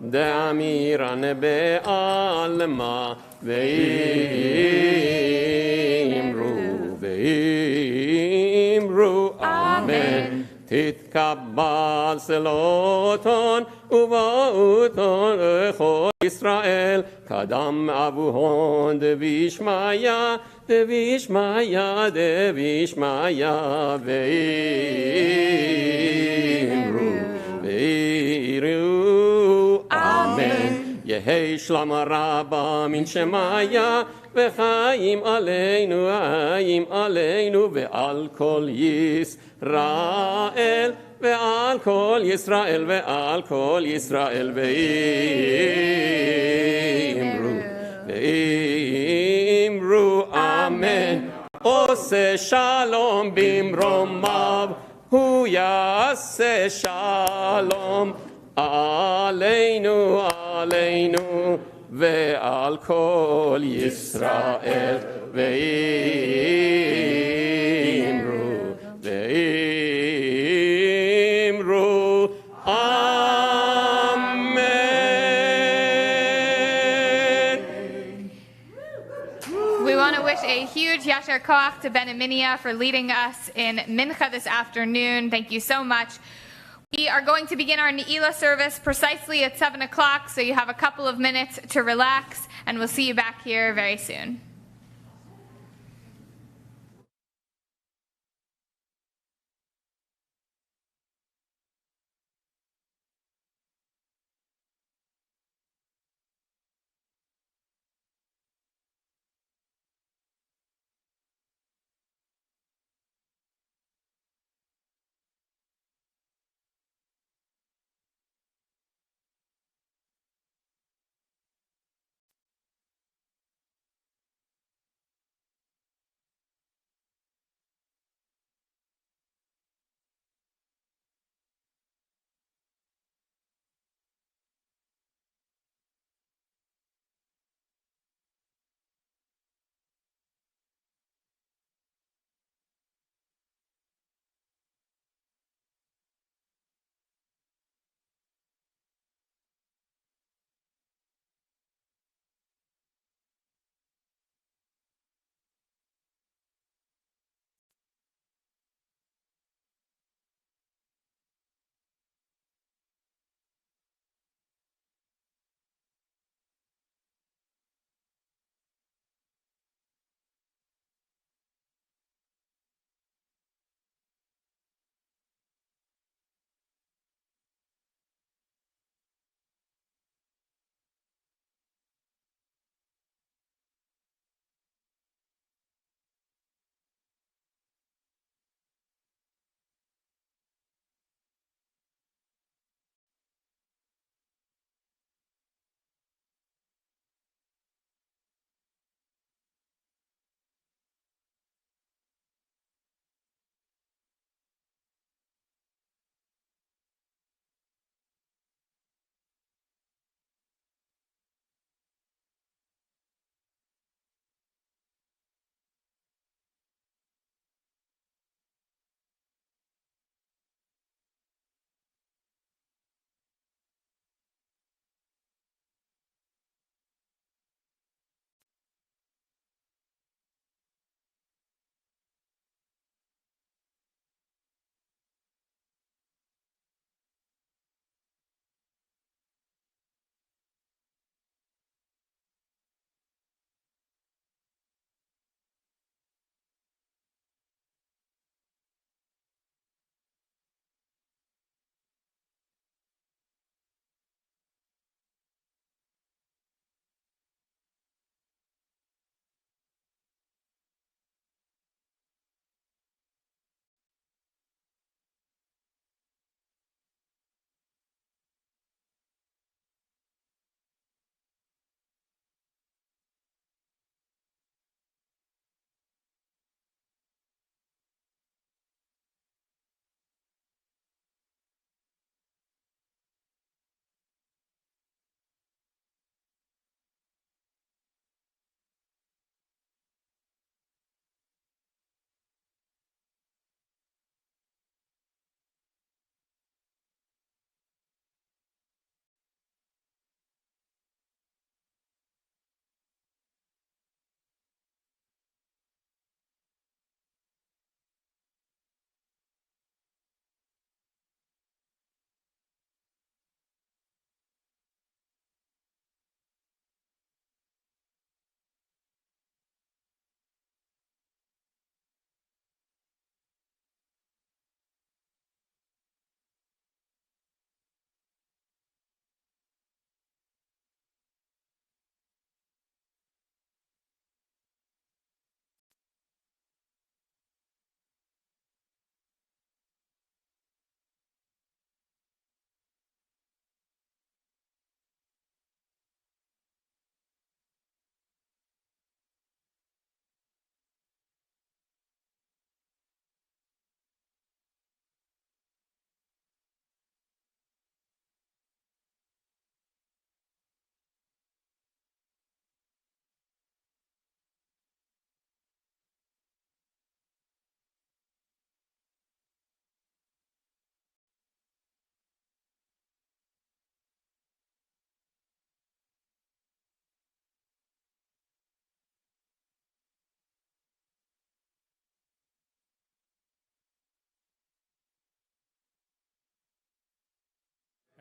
דאמירן בעלמה ואמרו אמן. תתקבל סלוטון ובאותון לכל ישראל קדם אבוהון דבישמיא ואירו אמן. יהי שלום רבה מן שמיה וחיים עלינו ועל כל ישראל ועל כל ישראל ואמרו אמן. עושה שלום במרומיו הוא יעשה שלום עלינו ועל כל ישראל ואמרו אמן. We want want to wish a huge Yasher Koach to Ben and Minha for leading us in Mincha this afternoon. Thank you so much. We are going to begin our Neila service precisely at 7 o'clock, so you have a couple of minutes to relax, and we'll see you back here very soon.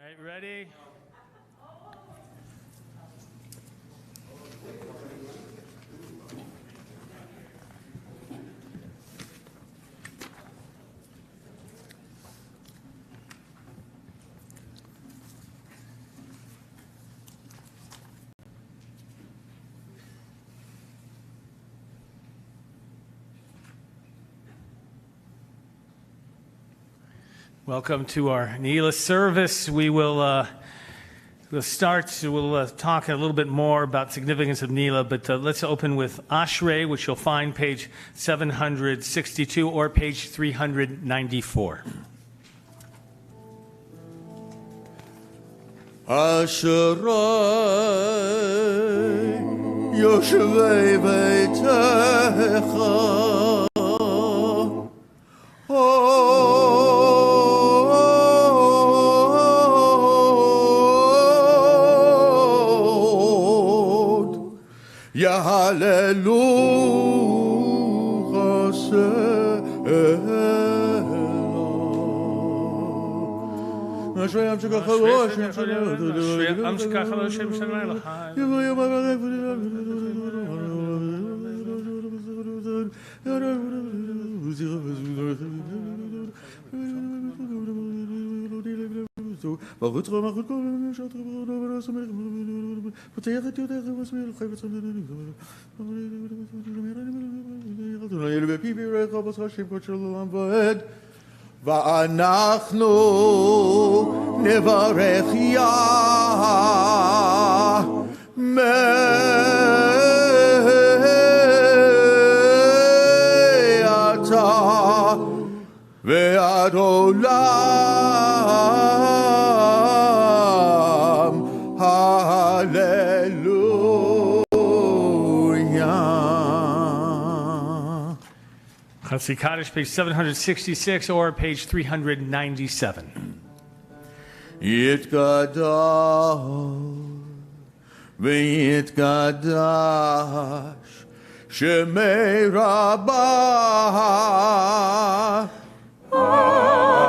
All right, ready? Welcome to our Neila service. We'll start. We'll talk a little bit more about significance of Neila, but let's open with Ashrei, which you'll find page 762 or page 394. Ashrei Yoshevei Beitecha Yahalelu ואנחנו נברך מעתה ועד עולם, hallelujah. Chatzi Kaddish, page 766 or page 397. יתקדש ויתקדש שמי רבה אמן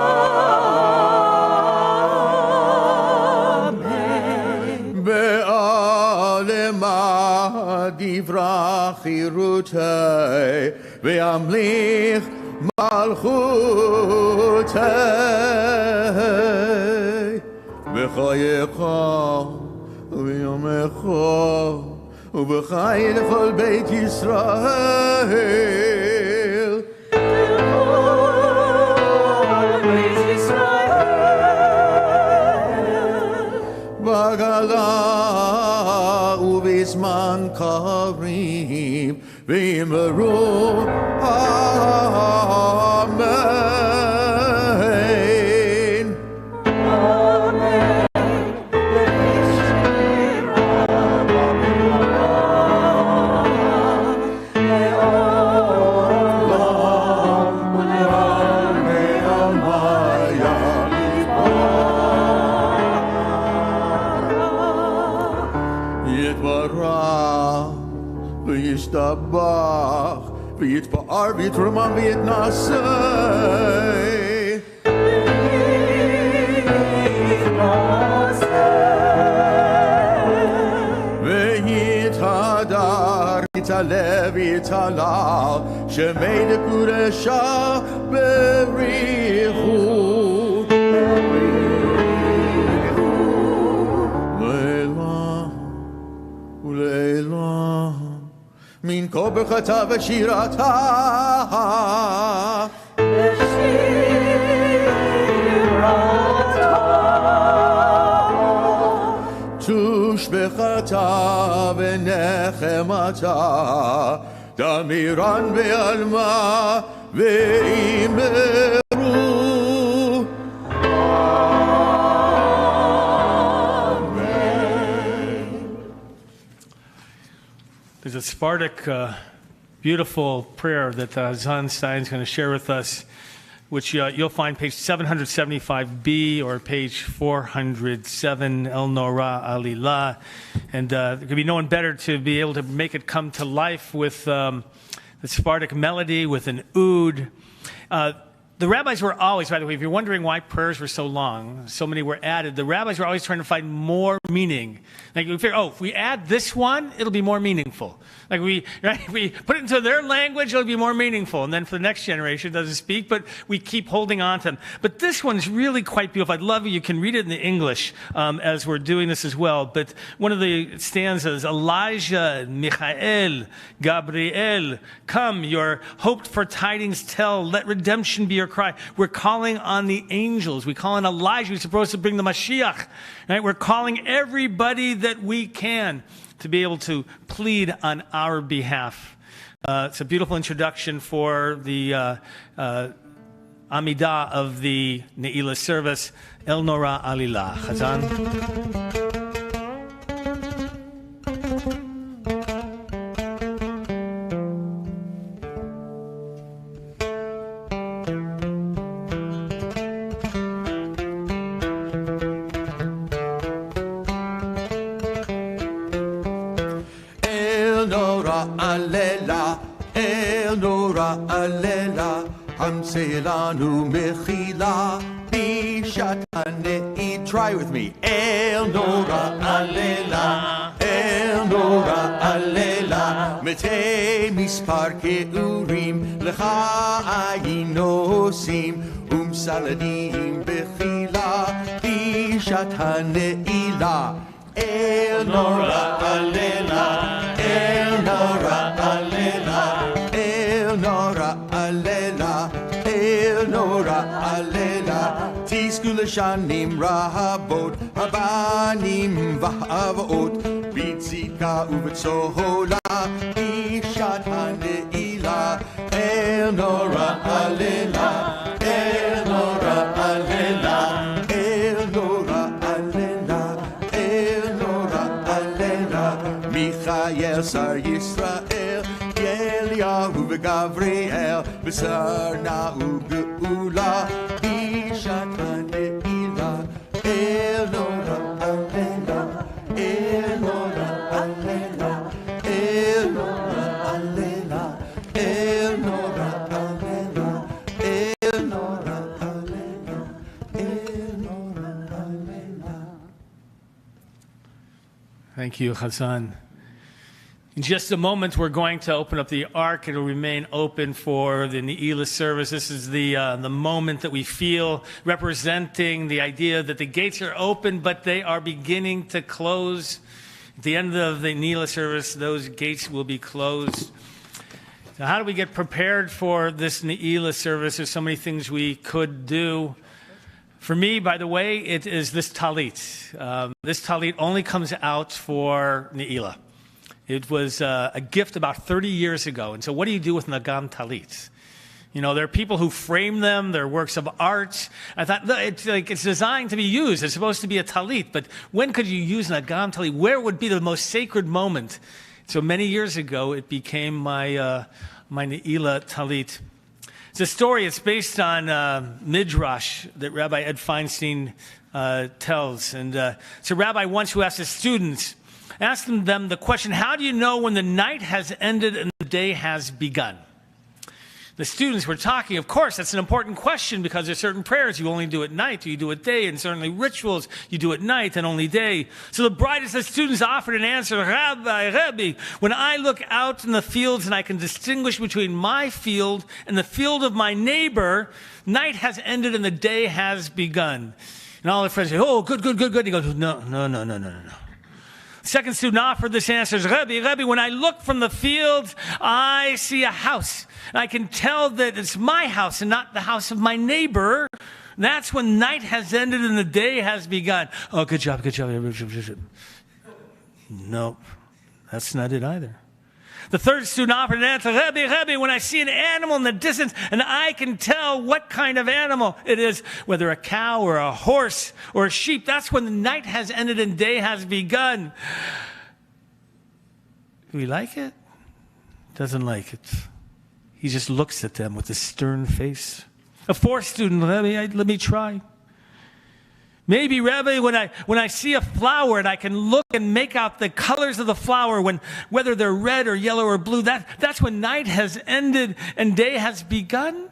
בעלמה דברה חירותי וימליך מלכותי בחייך ויומך ובחיי לכל בית ישראל. בגלה ובזמן קריב ואמרו אמן. וישתבח ויתפאר ויתרומם ויתנשא ויתהדר יתעלה ויתהלל שמי לקודשה בריחו לילה ולילה מן כה ברכתה ושירתה תושבחתה ונחמתה תמירן בעלמה ואמרו There's a Sephardic, beautiful prayer that Zan Stein is going to share with us, which you'll find page 775b or page 407, El Norah Aliyah. And there could be no one better to be able to make it come to life with the Sephardic melody, with an oud. The rabbis were always, by the way, if you're wondering why prayers were so long, so many were added, the rabbis were always trying to find more meaning. Like we figure, if we add this one, it'll be more meaningful. Like if we put it into their language, it'll be more meaningful. And then for the next generation, it doesn't speak, but we keep holding on to them. But this one's really quite beautiful. I'd love it. You can read it in the English as we're doing this as well. But one of the stanzas, Elijah, Michael, Gabriel, come, your hoped for tidings tell, let redemption be your cry. We're calling on the angels. We call on Elijah, who's supposed to bring the Mashiach. Right? We're calling everybody that we can to be able to plead on our behalf. It's a beautiful introduction for the Amidah of the Neila service. El Nora Aliyah. Chazan. Hamselanu mechila bishat hanei. Try with me. El Nora Alela, El Nora Alela. Mete mispar keurim lecha ayinosim saladim bechila bishat haneila. El Nora Alela, El Nora Alela, El Nora Alela, El Nora Alela. Tiskul shanim rahabot, habanim v'havot, bitzika uvetzohola, bishat haneila. El Nora Alela, El Nora Alela, El Nora Alela, El Nora Alela. Michael Sar Yisrael, Eliyahu v'Gavriel, B'sar na'u ge'ula, Bishat haneila. El Nora Alela, El Nora Alela, El Nora Alela, El Nora Alela, El Nora Alela, El Nora Alela. Thank you, Hassan. In just a moment, we're going to open up the ark. It'll remain open for the Neila service. This is the moment that we feel representing the idea that the gates are open, but they are beginning to close. At the end of the Neila service, those gates will be closed. So how do we get prepared for this Neila service? There's so many things we could do. For me, by the way, it is this talit. This talit only comes out for Neila. It was a gift about 30 years ago. And so what do you do with Nagam Talit? You know, there are people who frame them. They're works of art. I thought, it's designed to be used. It's supposed to be a talit. But when could you use Nagam Talit? Where would be the most sacred moment? So many years ago, it became my Neila Talit. It's a story. It's based on Midrash that Rabbi Ed Feinstein tells. And it's a rabbi once who asked his students, asking them the question, how do you know when the night has ended and the day has begun? The students were talking, of course, that's an important question because there's certain prayers you only do at night, or you do at day, and certainly rituals you do at night and only day. So the brightest of students offered an answer, Rabbi, when I look out in the fields and I can distinguish between my field and the field of my neighbor, night has ended and the day has begun. And all the friends say, oh, good. He goes, no. Second student offered this answer, Rebbe, when I look from the field, I see a house. And I can tell that it's my house and not the house of my neighbor. That's when night has ended and the day has begun. Oh, good job. Nope, that's not it either. The third student offered an answer, Rebbe, when I see an animal in the distance and I can tell what kind of animal it is, whether a cow or a horse or a sheep, that's when the night has ended and day has begun. Do we like it? Doesn't like it. He just looks at them with a stern face. A fourth student, let me try. Maybe, Rabbi, when I see a flower and I can look and make out the colors of the flower, whether they're red or yellow or blue, that's when night has ended and day has begun.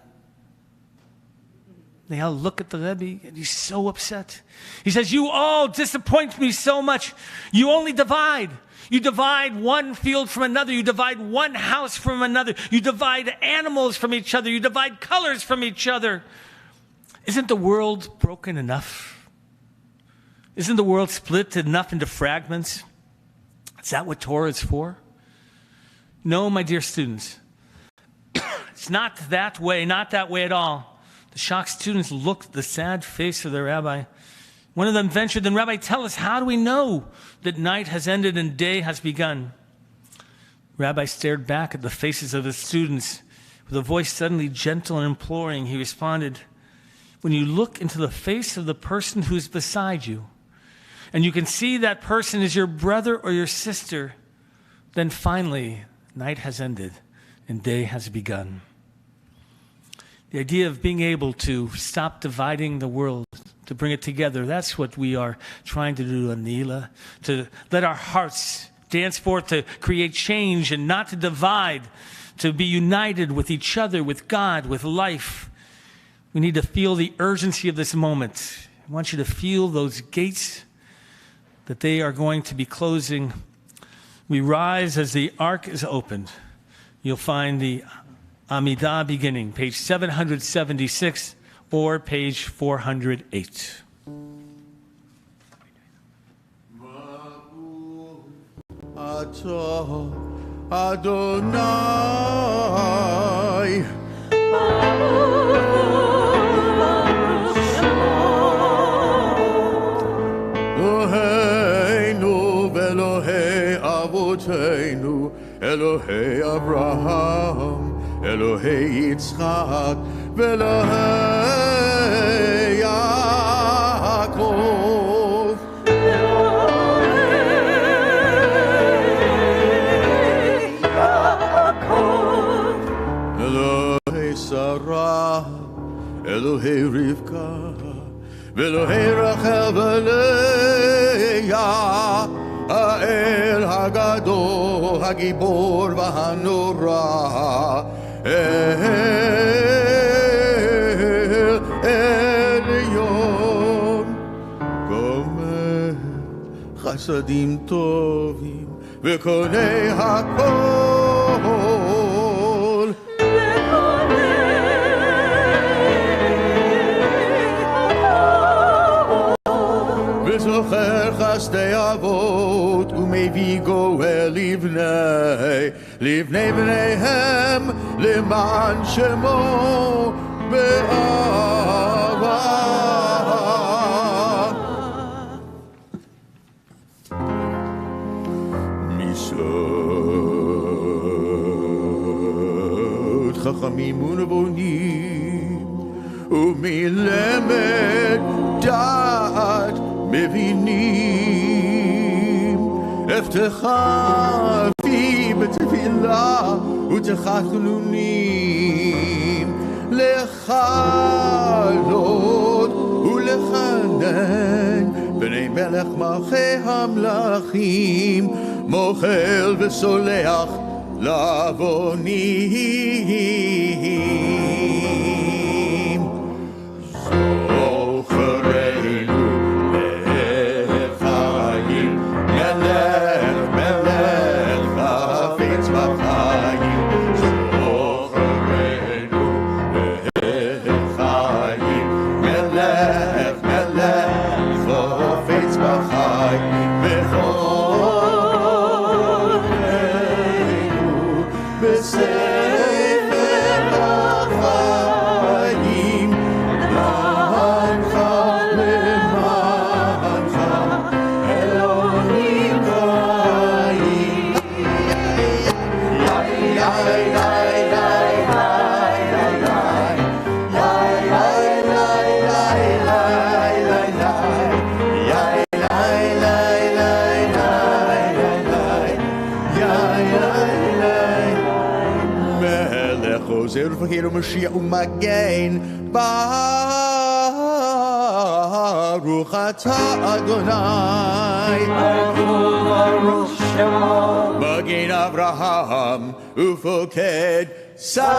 Neilah look at the Rebbe, and he's so upset. He says, you all disappoint me so much. You only divide. You divide one field from another. You divide one house from another. You divide animals from each other. You divide colors from each other. Isn't the world broken enough? Isn't the world split enough into fragments? Is that what Torah is for? No, my dear students. It's not that way at all. The shocked students looked at the sad face of their rabbi. One of them ventured, then, Rabbi, tell us, how do we know that night has ended and day has begun? Rabbi stared back at the faces of the students. With a voice suddenly gentle and imploring, he responded, when you look into the face of the person who is beside you, and you can see that person is your brother or your sister, then finally, night has ended and day has begun. The idea of being able to stop dividing the world, to bring it together, that's what we are trying to do on Neila, to let our hearts dance forth, to create change and not to divide, to be united with each other, with God, with life. We need to feel the urgency of this moment. I want you to feel those gates, that they are going to be closing. We rise as the ark is opened. You'll find the Amidah beginning, page 776 or page 408. Adonai. Eloheinu ve'Elohei avoteinu, Elohei Abraham, Elohei Yitzchak, ve'Elohei Yaakov. Elohei Yaakov. Elohei Sarah, Elohei Rivka, ve'Elohei Rachel ve'Leah. האל הגדול, הגיבור והנורא, אל עליון, גומר חסדים טובים וקונה הכל. וזוכר חסדי אבות ומביא גואל לבני בניהם למען שמו באהבה. מסוד חכמים ונבונים ומלמד דעת מבינים, הבטחה פי בתפילה ותחנונים, לחלות ולחנן בני מלך מלכי המלכים, מוחל וסולח לעוונים. זוכרנו Verkeer Mashiach umagin Baruch atah Adonai Baruch Shemo Magin Abraham Ufoked Sarah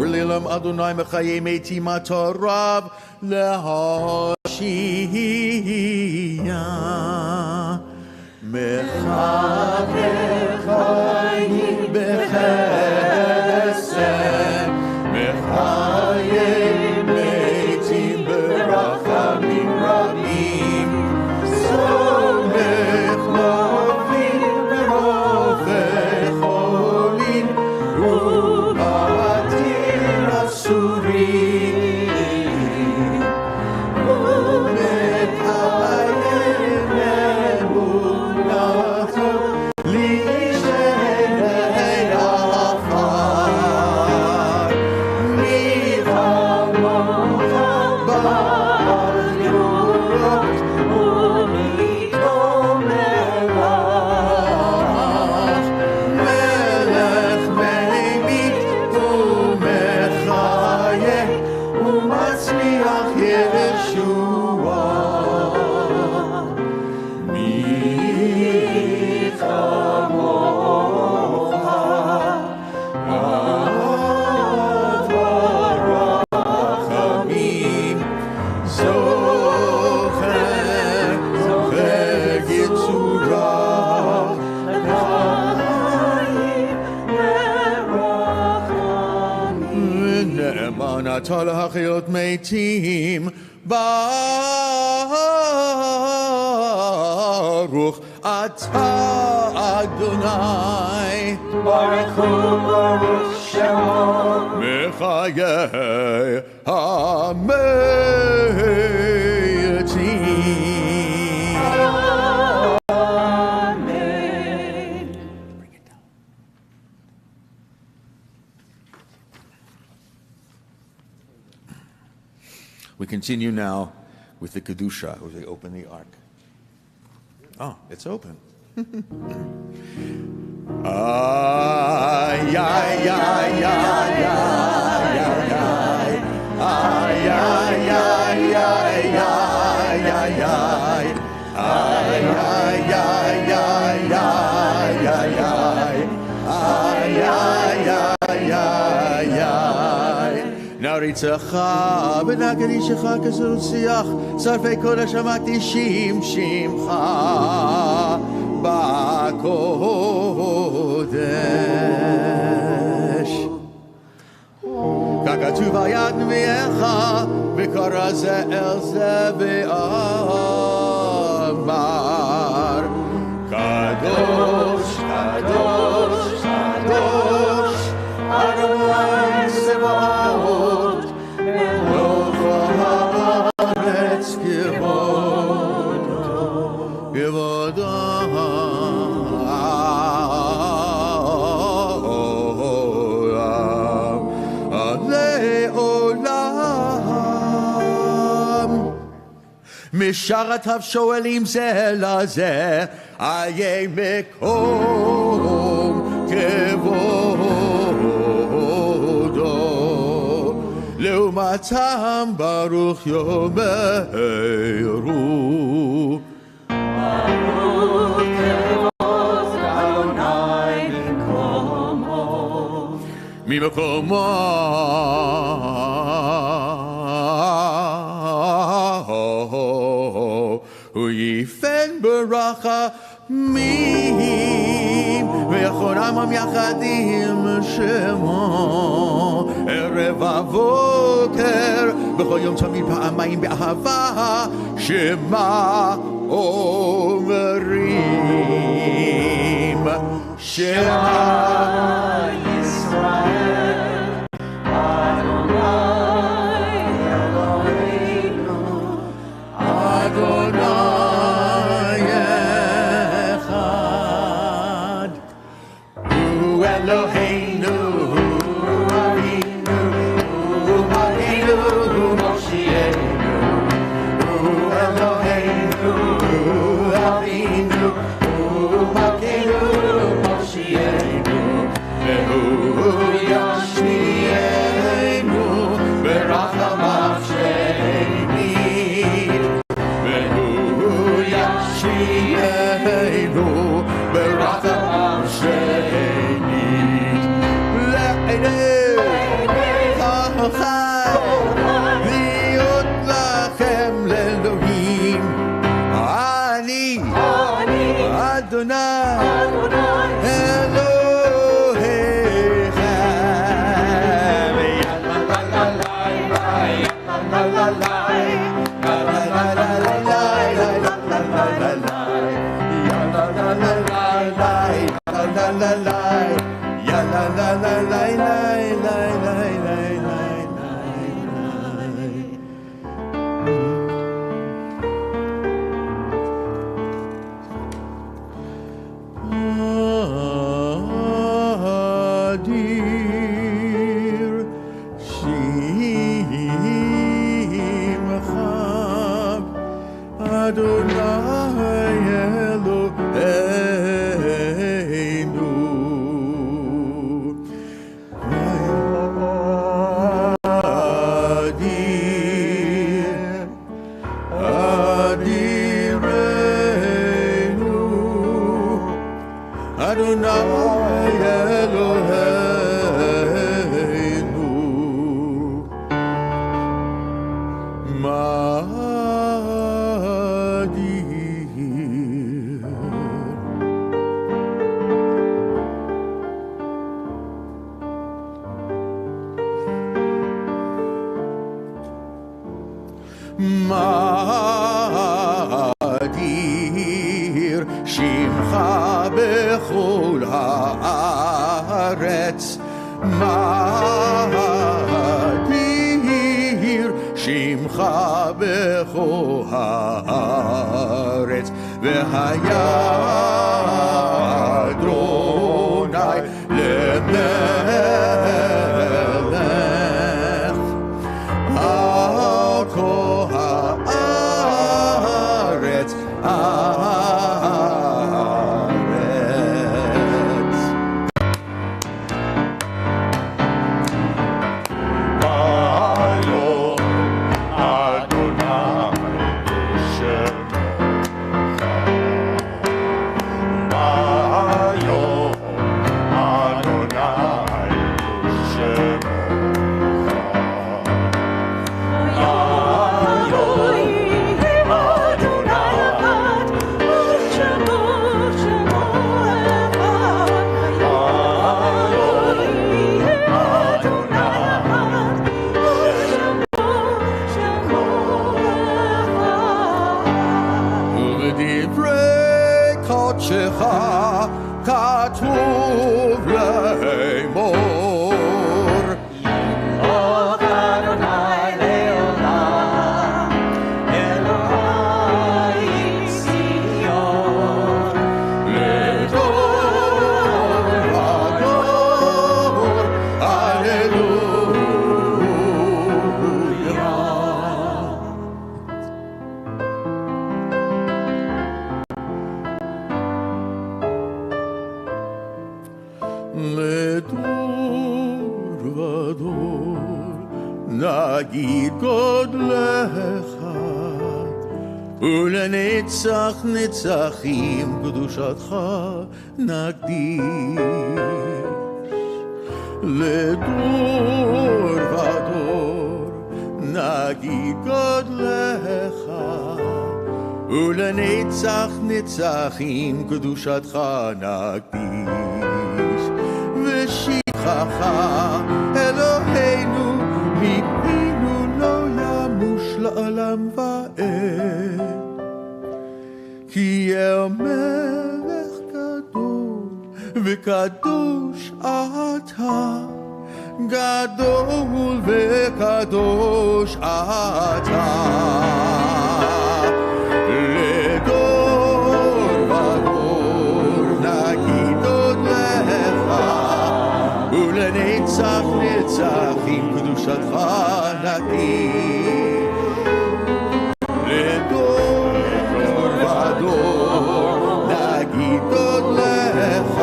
Lilam Adonai Mechaye Meitim Atorav Lehoshia Mechaye Chayim Bechesed Mechaye Meitim Berachamim Rabim Somech Lovim Berofei Cholim Ubatir Asurim Umekayem Emunato Lishenei Afar Michamocha Ba'yurot Umitomelach Melech Meimit Umechayeh Umatzliach Yeshua Mi chamocha Avarachamim Zocher Yitzurah נאמנת על החיות מתים ברוך אתה אדוני Baruch Hu, Baruch Shemo. מחיי המתים. Amen. We continue now with the Kedusha, as we open the ark. Oh, it's open. Ay, ay, ay, ay, ay, ay, ay. Ay, ay, ay, ay, ay, ay, ay. Ay, ay, ay, ay, ay, ay, ay. Ay, ay, ay, ay, ay. נריצך ונגדישך כסוציח, שרפי קודש המקדישים שמך בקודש. ככתוב היד נביאך, וקרא זה אל זה ואמר, קדוש, קדוש, קדוש, אדוני צבאות, מלוך הארץ כבודו, כבודו. משרתיו שואלים זה לזה, איה מקום כבודו. לעומתם ברוך יאמרו, ברוך כבוד אדוני ממקומו. ממקומו. הוא יפן ברחמים ויכון עמם יחדים שמו ערב הבוקר בכל יום תמיד פעמיים באהבה שמה אומרים שמה ישראל אדוני אלוהינו אדוני אחד הוא אלוהינו הוא אבינו הוא מלכנו הוא מושיענו הוא אלוהינו הוא אבינו הוא מלכנו הוא מושיענו מאדיר שמך בכל הארץ, מאדיר שמך בכל הארץ, והיה אדוני למלך על כל הארץ, כתוב לאמור ימלוך אדוני לעולם, אלוהי ציון, לדור ודור, הללויה. לדור ודור נגיד גודלך, ולנצח נצחים קדושתך נקדיש. לדור ודור נגיד גודלך, ולנצח נצחים קדושתך נקדיש. ושכחך אלוהינו מפינו לא ימוש לעולם ועד, כי המלך גדול וקדוש אתה, גדול וקדוש אתה. לדור ודור נגיד עוד לך, ולנצח נצחים קדושתך נקדיש. לדור ודור נגיד עוד לך,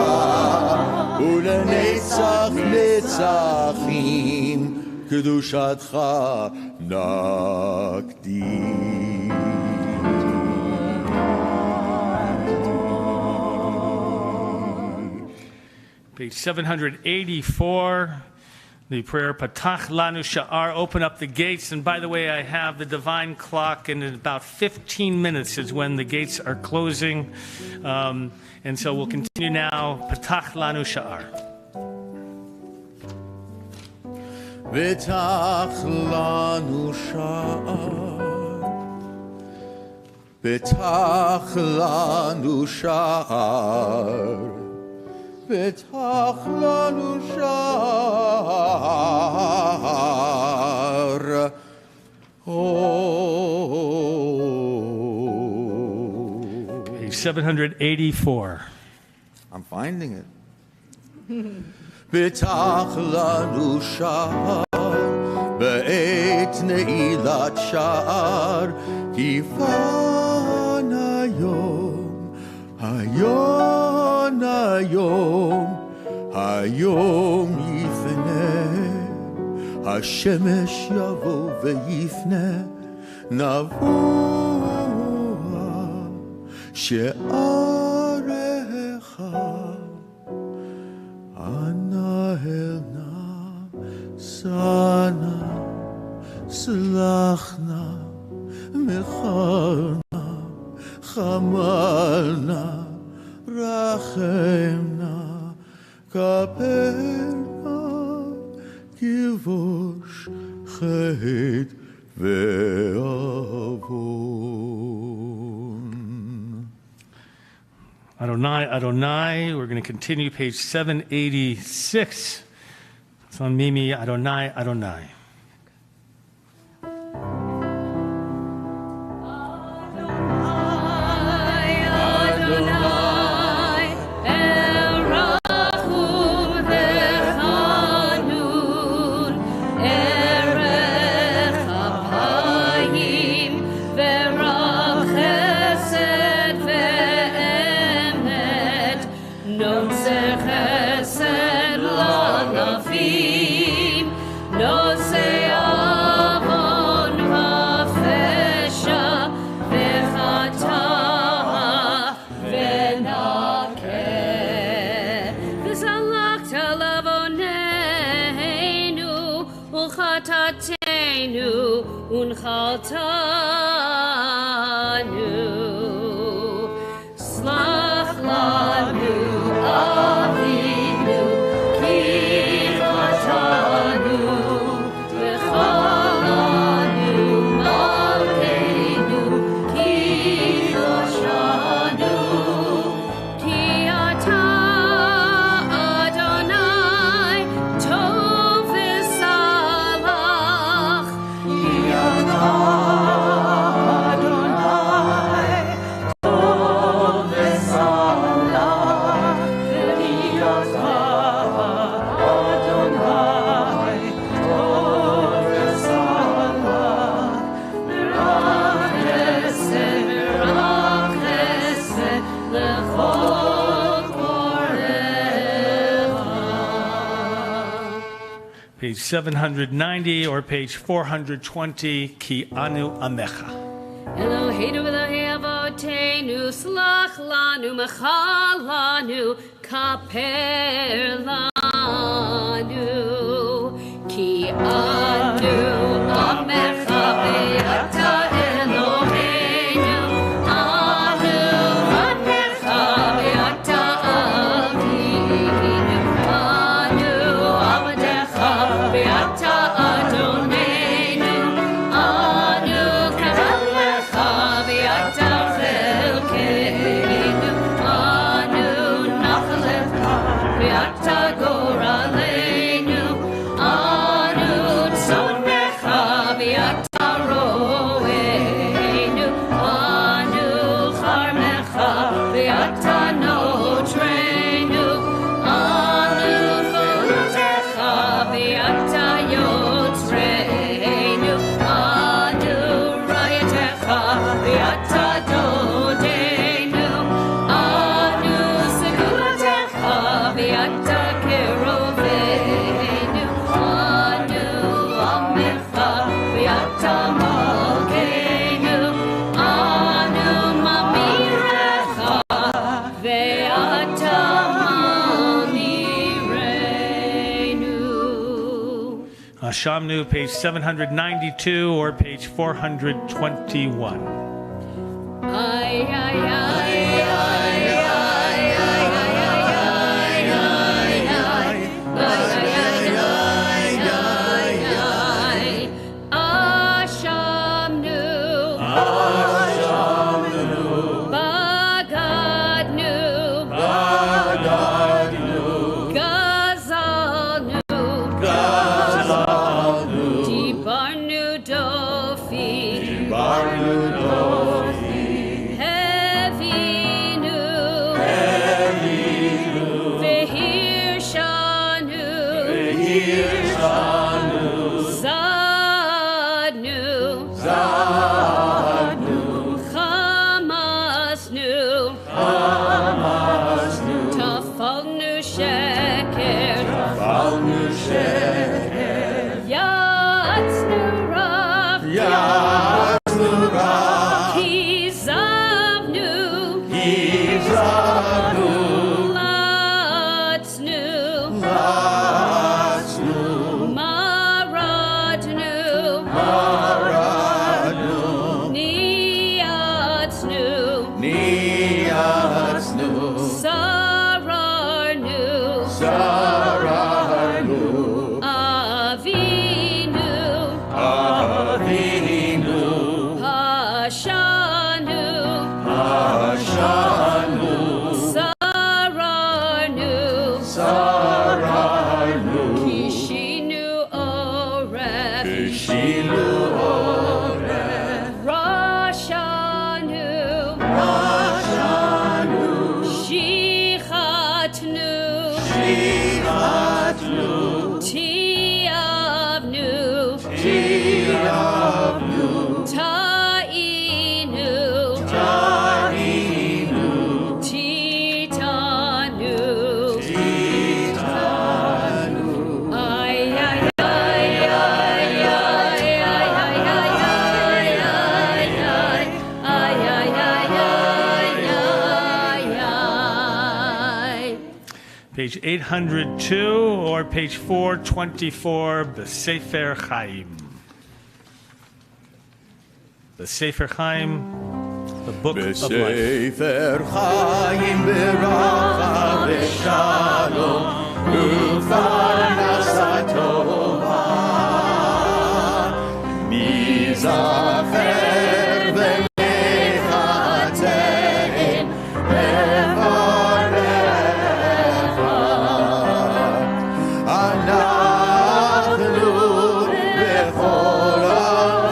ולנצח נצחים קדושתך נקדיש. Page 784, the prayer Patach Lanu Sha'ar, open up the gates. And by the way, I have the divine clock, and in about 15 minutes is when the gates are closing. And so we'll continue now, Patach Lanu Sha'ar. פתח לנו שער, פתח לנו שער, פתח לנו שער. Page 784. I'm finding it. פתח לנו שער, בעת נעילת שער, כיוון היום, היום, היום, היום יפנה, השמש יבוא ויפנה, נבוא שעריך הנהלנה, שנה, סלחנה, מחלנה, חמלנה, רחמנה, כפרנה, כבוש חטא ועוון. Adonai, Adonai. We're going to continue page 786. It's on Mimi, Adonai, Adonai. Page 790 or page 420, Ki Anu Amecha. Eloheinu v'Elohei Avotenu, slach lanu, mechal lanu, kaper lanu. Ki anu amecha ve'ata Eloheinu, anu amecha ve'ata avinu, anu avadecha ve'ata Adonenu, anu karalecha ve'ata chelkeinu, anu nachalecha ve'ata goraleinu, anu tzonecha ve'ata roeinu, anu charmecha ve'ata notreinu, anu cholutecha ve'ata yotzreinu, anu rayatecha ve'ata dodeinu, anu segulatecha ve'ata keroveinu, anu amecha ve'ata malkeinu, anu mamirecha ve'ata mamirenu. Shamnu, page 792 or page 421. Ay, ay, ay, ay, ay, ay, ay, ay, ay, ay, ay, ay, ay, ay, ay, Dofi. Dibarnu Dofi. Hevinu. Vehirshanu. Zadnu. Chamasnu. Tafalnu sheker. Yatznu rav. Kizavnu. Latznu. Maradnu. Niyatznu. Sararnu. Avinu. Hashanu. Sararnu. Kishinu oref. Rashanu. Shichatnu. Tiavnu. Ta'inu. Titanu. Ay, ay, ay, ay, ay, ay, ay, ay, ay. Page 802 or page 424, B'Sefer Chaim. The Sefer Chaim, the book of life. Sefer Chaim beracha v'shalom u'parnasa tova mizafer v'mechatein levarecha anachnu b'chol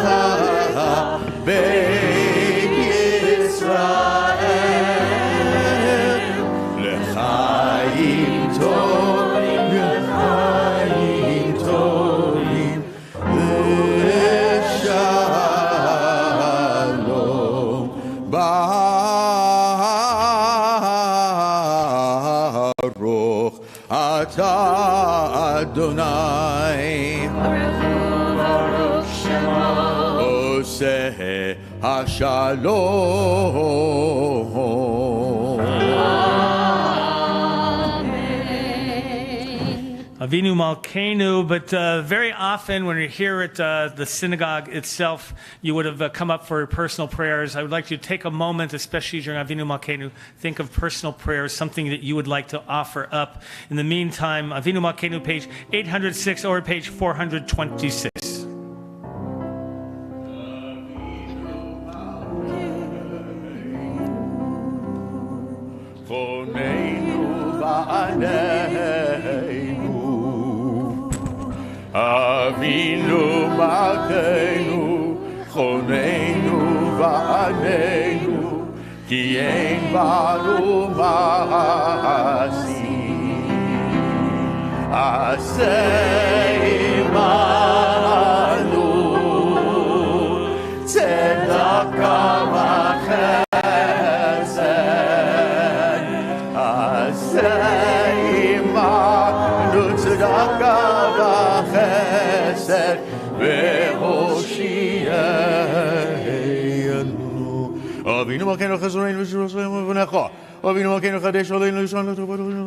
ha'cha Beit Yisrael L'chaim tovim L'shalom Baruch Atah Adonai Baruch Shemo. Oseh HaShalom. Avinu Malkeinu, but very often when you're here at the synagogue itself, you would have come up for personal prayers. I would like you to take a moment, especially during Avinu Malkeinu, think of personal prayers, something that you would like to offer up. In the meantime, Avinu Malkeinu, page 806 or page 426. Choneinu va'aneinu Avinu Malkeinu Choneinu va'aneinu Ki ein banu ma'asi Aseh imanu Tzedaka v'chesed Aseh imanu Tzedaka v'chesed V'hoshienu Avinu Malkeinu Chesroenu V'Yerushalayim V'Necha Avinu Malkeinu Chadesh Aleinu Yisrael Avinu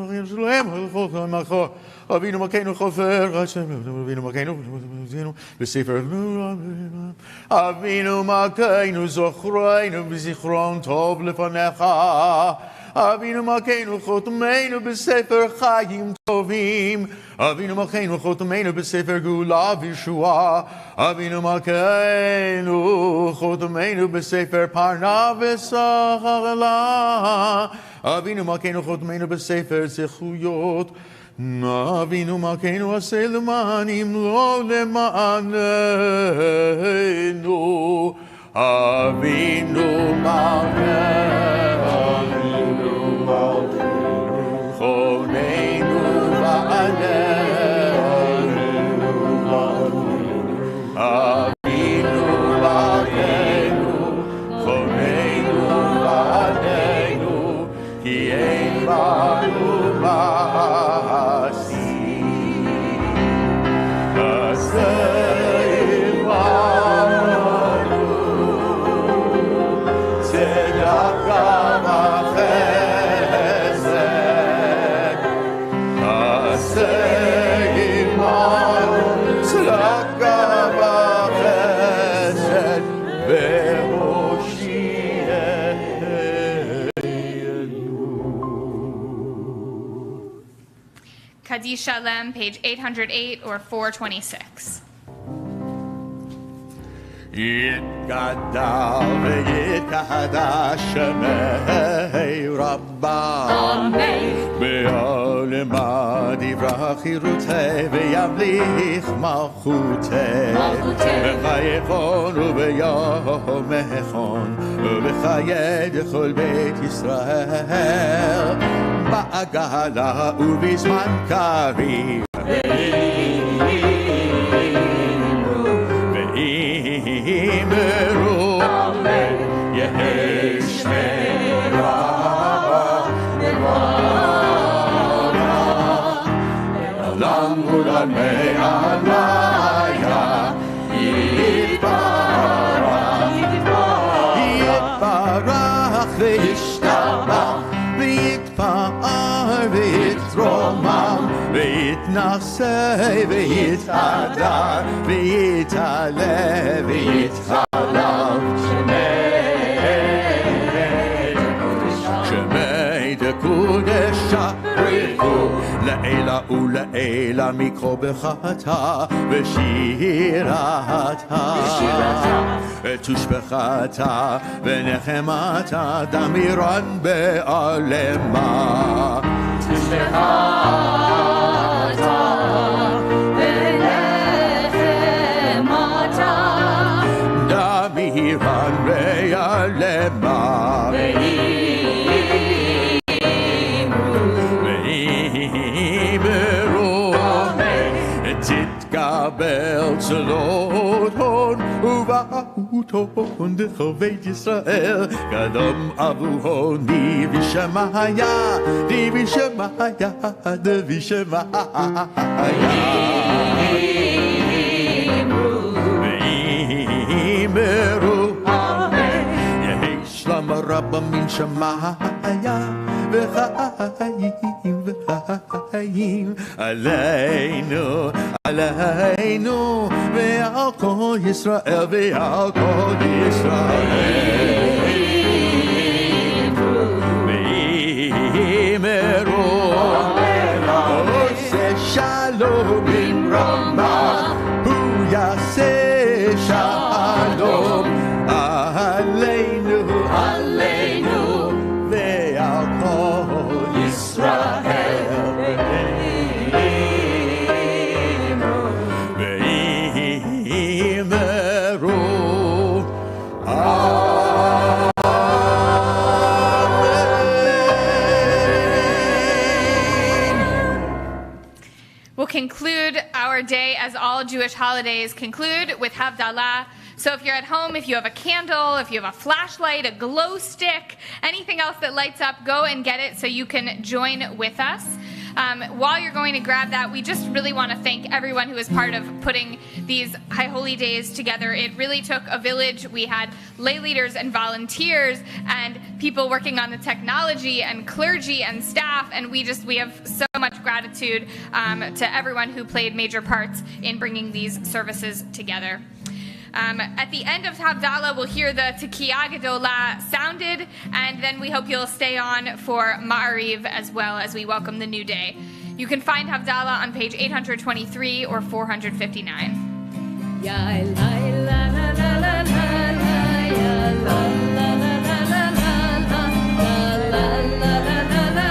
Malkeinu Avinu Malkeinu Chofer Avinu Malkeinu B'Sefer Avinu Malkeinu Zochreinu B'Zichron Tov Lefanecha Avinu Malkeinu Chotameinu B'Sefer Chaim Tovim Avinu Malkeinu Chotameinu B'Sefer Gula V'Yeshua Avinu Malkeinu Chotameinu B'Sefer Parna V'Sachar Avinu Malkeinu Chotameinu B'Sefer Zechuyot אבינו מלכנו עשה למענים לא למעננו. אבינו מלכנו חוננו ועננו. אבינו מלכנו חוננו ועננו כי אין בנו Kaddish Shalem, page 808 or 426. יתגדל ויתקדש שמי רבה בעולמה דברה חירותי וימליך מלכותי בחייכון וביומכון ובחיי דכל בית ישראל בעגלה ובזמן קריב ואמרו יהי שמרה עולם ולעולמי עליה יתברך וישתבח ויתפאר ויתרומם ויתנשא ויתהדר ויתעלה ויתהלל שמי דקודשה בריחו לעילה ולעילה מכל בחתה ושירתה ותושבחתה ונחמתה דמירן בעלמה דמירן בעלמה ואמרו תתקבל צלות הון ובאות הון דכל בית ישראל קדם אבוהו דיבי שמיה דיבי שמיה דיבי שמיה ואמרו יש למה רבה מן שמיה וחיים וחיים עלינו עלינו ועל כל ישראל ועל כל ישראל ואמרו עושה שלום במרומה הוא יעשה שלום עלינו עלינו ועל כל ישראל We'll conclude our day as all Jewish holidays conclude with Havdalah. So if you're at home, if you have a candle, if you have a flashlight, a glow stick, anything else that lights up, go and get it so you can join with us. While you're going to grab that, we just really want to thank everyone who is part of putting these High Holy Days together. It really took a village. We had lay leaders and volunteers and people working on the technology and clergy and staff, and we have so much gratitude to everyone who played major parts in bringing these services together. At the end of Havdalah, we'll hear the Tekiyah Gedolah sounded, and then we hope you'll stay on for Ma'ariv as well as we welcome the new day. You can find Havdalah on page 823 or 459. Ya la la la la la la ya la la la la la la la la la la la la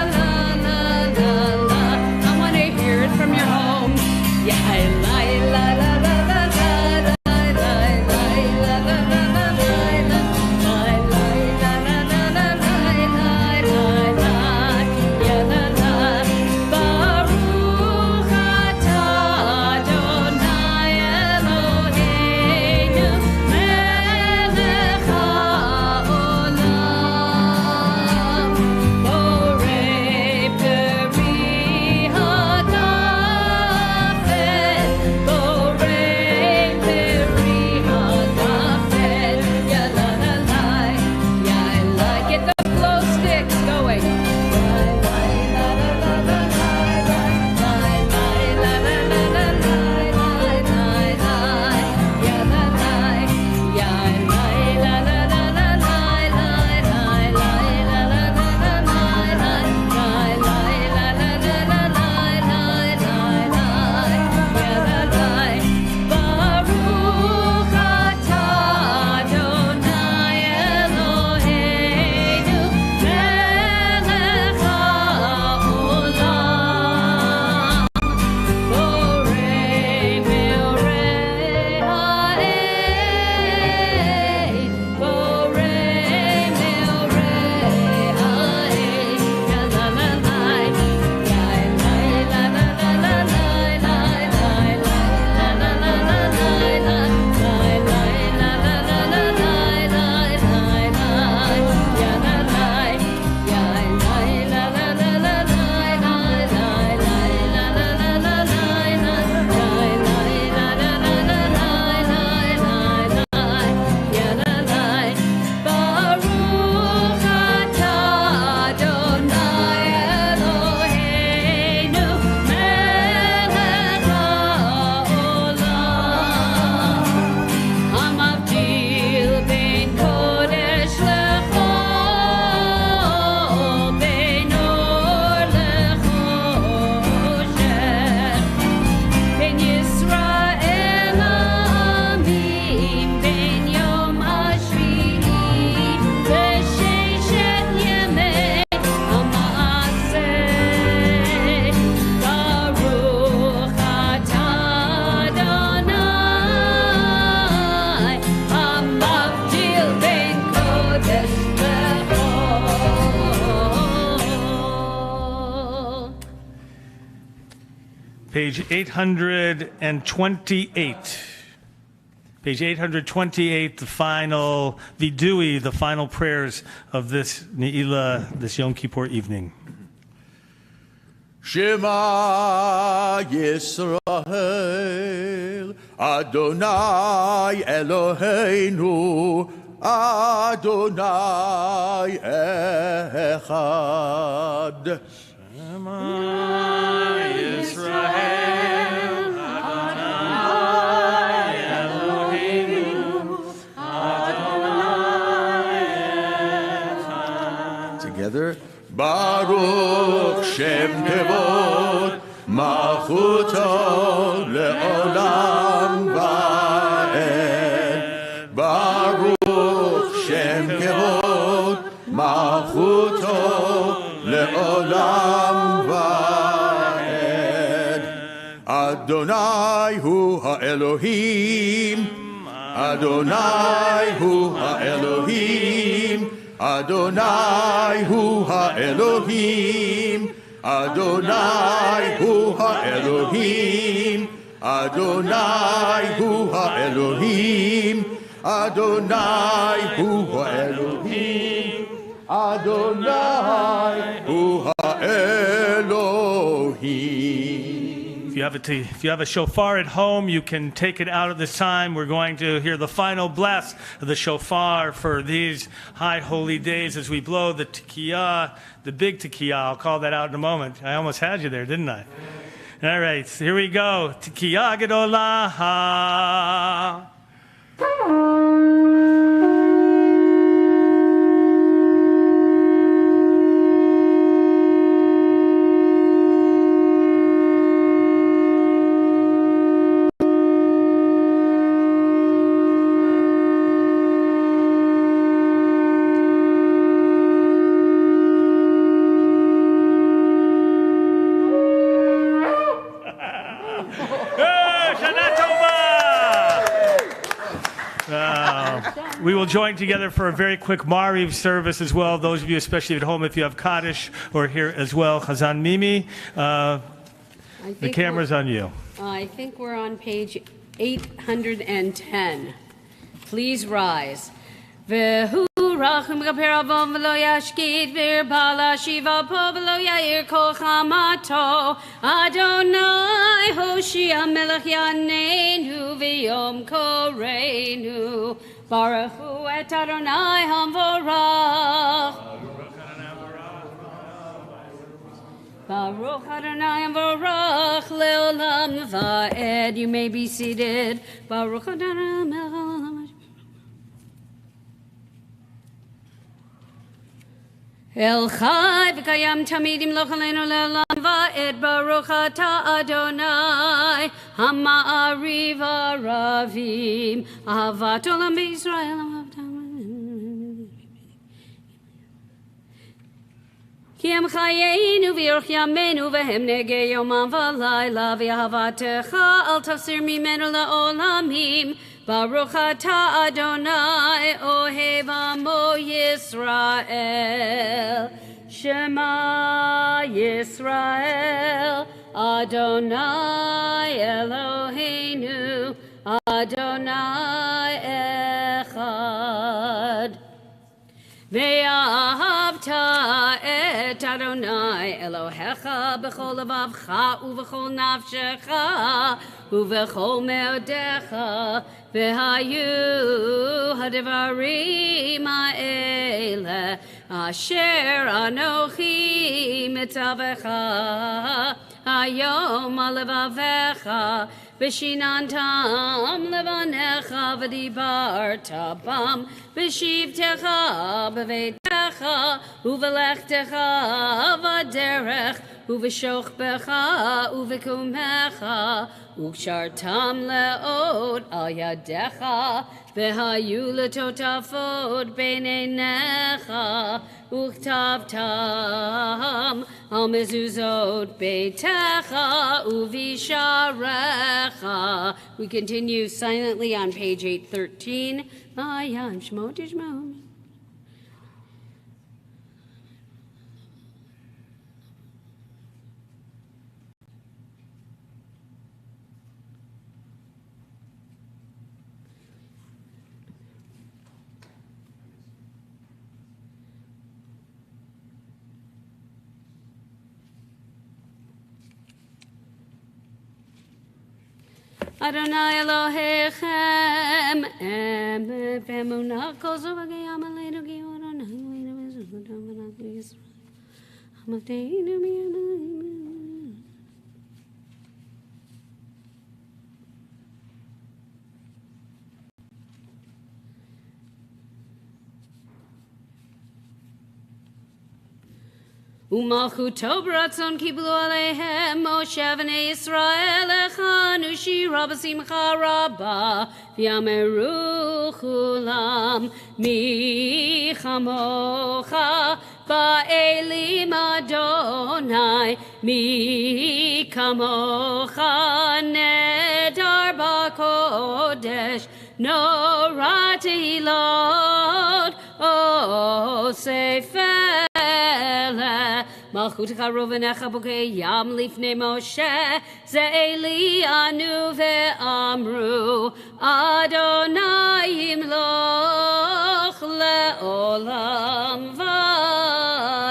la la. I wanna hear Page 828. Page 828, the final prayers of this Neila, this Yom Kippur evening. Shema Yisrael, Adonai Eloheinu, Adonai Echad. Shema Yisrael, Adonai Eloheinu, Adonai Echad. Together. Baruch Shem Kevod, Malchuto le'olam va'ed. Baruch Shem Kevod, Malchuto le'olam va'ed. Adonai hu ha'Elohim, Adonai hu ha'Elohim, Adonai hu ha'Elohim, Adonai hu ha'Elohim, Adonai hu ha'Elohim, Adonai hu ha'Elohim, Adonai hu ha'Elohim. If you have a shofar at home, you can take it out at this time. We're going to hear the final blast of the shofar for these high holy days as we blow the tekiyah, the big tekiyah. I'll call that out in a moment. I almost had you there, didn't I? All right, so here we go. Tekiyah gedolah. We will join together for a very quick Mariv service as well. Those of you, especially at home, if you have Kaddish or here as well, Chazan Mimi, the camera's on you. I think we're on page 810. Please rise. Rachum Gaperavon Velo Yashkid Vir Bala Shiva Po Velo Yair Kol Chamato Adonai Hoshia Melech Yaneinu V'yom Koreinu Baruch Hu et Adonai Hamvorach Baruch Adonai Hamvorach Leolam Va'ed. You may be seated. Baruch Adonai Melech El Chai v'kayam tamidim lochalenu le'olam va'ed baruch ata Adonai ha'ma'ariv ha'ravim ahavat olam b'Yisrael ki em chayenu v'yorch yamenu v'hem negei yomam v'layla v'yahavatecha al tafsir mimenu le'olamim Baruch atah Adonai ohev amo Yisrael Shema Yisrael Adonai Eloheinu Adonai Echad Ve'ahavta et Adonai Elohecha b'chol levavcha u'v'chol nafshecha u'v'chol me'odecha v'hayu ha'devarim ha'ele asher anochi mitzavecha hayom ha'levavecha v'shinantam levanecha v'dibarta bam v'shivtecha b'veitecha u'v'lechtecha v'derech u'v'shochbecha u'v'kumecha u'kshartam le'od al yadecha v'hayu letotafod b'neinecha u'chtavtam al mezuzot beitecha u'visharecha. We continue silently on page 813. Mayam shmot ishmot. Adonai Elohechem Emunah Kol Zovagayam Aleinu Georon Hamadenu Miyam. Umalchuto b'ratzon kiblu aleihem Moshe v'nei Yisrael echanu shira b'simcha rabba v'yameru chulam mi chamocha ba'elim Adonai mi kamocha nedar b'kodesh norah tehilot o sefer Malchut Charovenecha Bokeh Yam Lifnei Moshe Ze'eli Anu Ve'amru Adonai Yimloch Le'olam Va'ed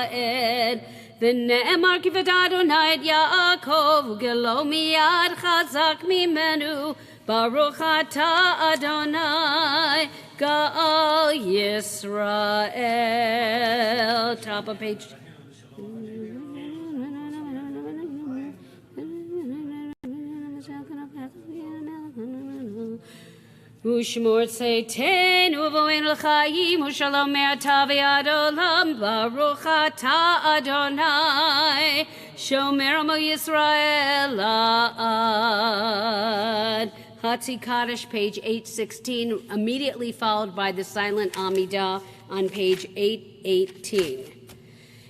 V'ne'emar Kivad Adonai Et Yaakov Gelo Miyad Chazak Mimenu Baruch Ata Adonai Ga'al Yisrael. Top of page. Ushmor Seitenu Voin L'chaim Ushalom Me'ata V'yad Olam Baruch Ata Adonai Shomer Amo Yisrael Ad. Hatzi Kaddish, page 816, immediately followed by the silent Amidah on page 818.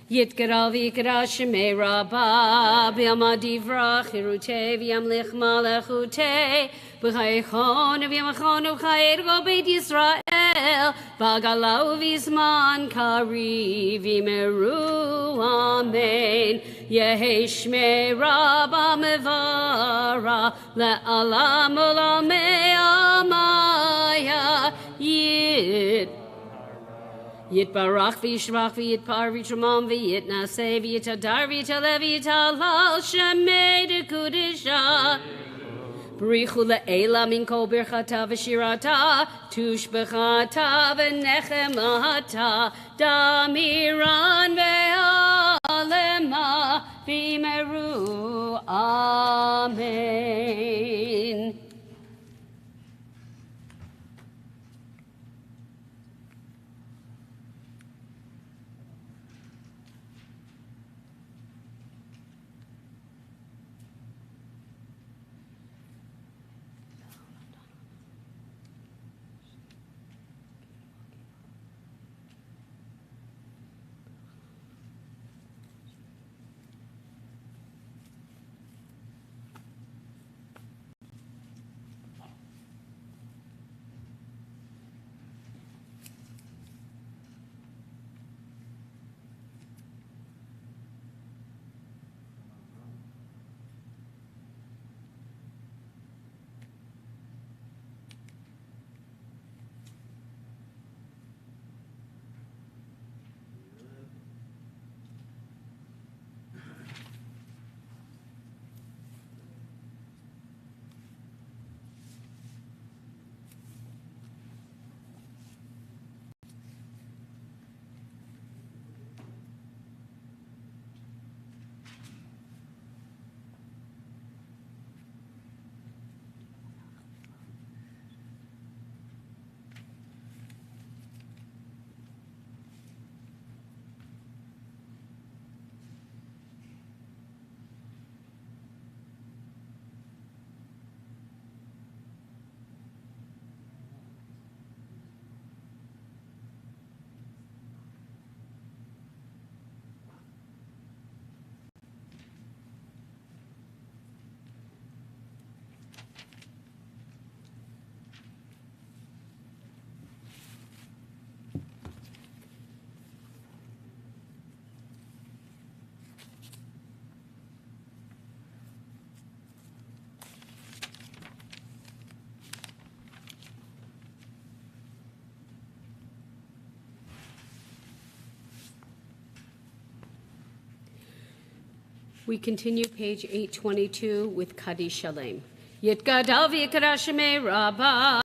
Yitgaral v'yikra shemei rabba b'yama divra chirutei v'yamlich malechutei b'chaychon v'yamachon v'chayergo beit Yisrael v'agalau v'zman kari v'meru amen yehi shmei rabba mevara le'alam olamei amaya Yit barach v'yishmach v'yitpar v'yitramam v'yitnaseh v'yitadar v'yitaleh v'yitalal shemei dekudisha B'richu le'ela min kol birchata v'shirata tushbechata v'nechemata damiran ve'alema v'meru amen. We continue page 822 with Kaddish Shalem. Yitgadal v'yikarashme rabba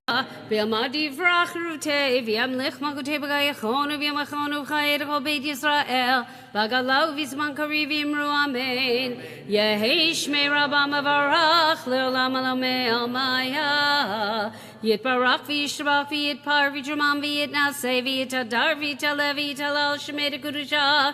V'yamadi vrach rute V'yamlich magute b'gayachonu V'yamachonu v'chayet Beit Yisrael V'agalau v'zman kari v'imru amen Yehi shme rabba mavarach Le'olam alome almaya Yitbarach v'yishtabach v'yitpar v'yitramam v'yitnaseh V'yitadar v'yitaleh v'yitalal shmei dekudusha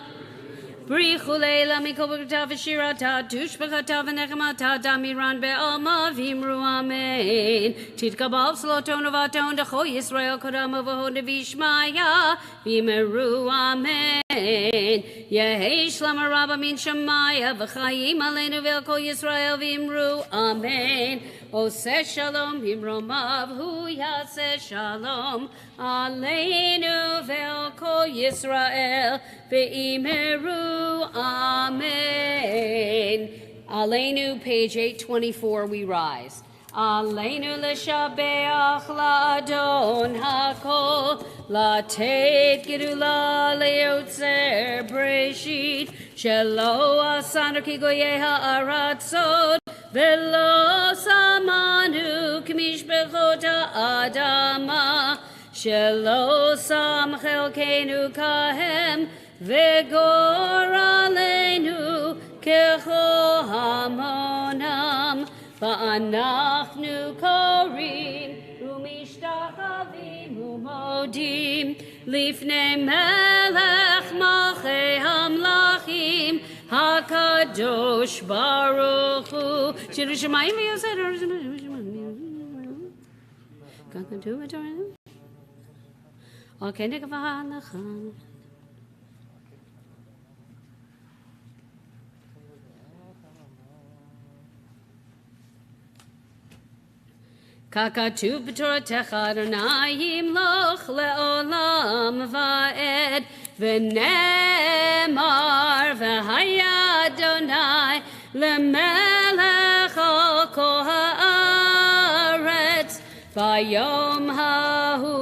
Brichulei lamikobukta v'shirata tushbachata v'nechamata damiran be'alma v'imru amen. Titkabal sloton uvaton decho Yisrael kodam uvahon v'ishmaya v'imru amen. Yehei shlama rabba min shamaya v'chayim aleinu v'elko Yisrael v'imru amen. Oseh shalom b'imromav hu yaseh shalom aleinu v'elko Yisrael v'imru amen. Aleinu, page 824, we rise. Aleinu l'shabeach la'adon hakol la'tet gedula le'yotzer breshit shelo asanu ki goyei ha'aratzot velo samanu k'mishbechot ha'adama shelo sam chelkenu kahem V'gor aleinu kecho hamonam V'anachnu korim u'mishtachavim u'modim Lifnei melech malchei hamlachim HaKadosh Baruch Hu Shiru Shemayim v'yoseh Kakatu v'torah Okay, nekavah Kakatu b'toratecha Adonai yimloch le'olam va'ed v'nemar v'haya Adonai le'melech al kol ha'aretz v'yom hahu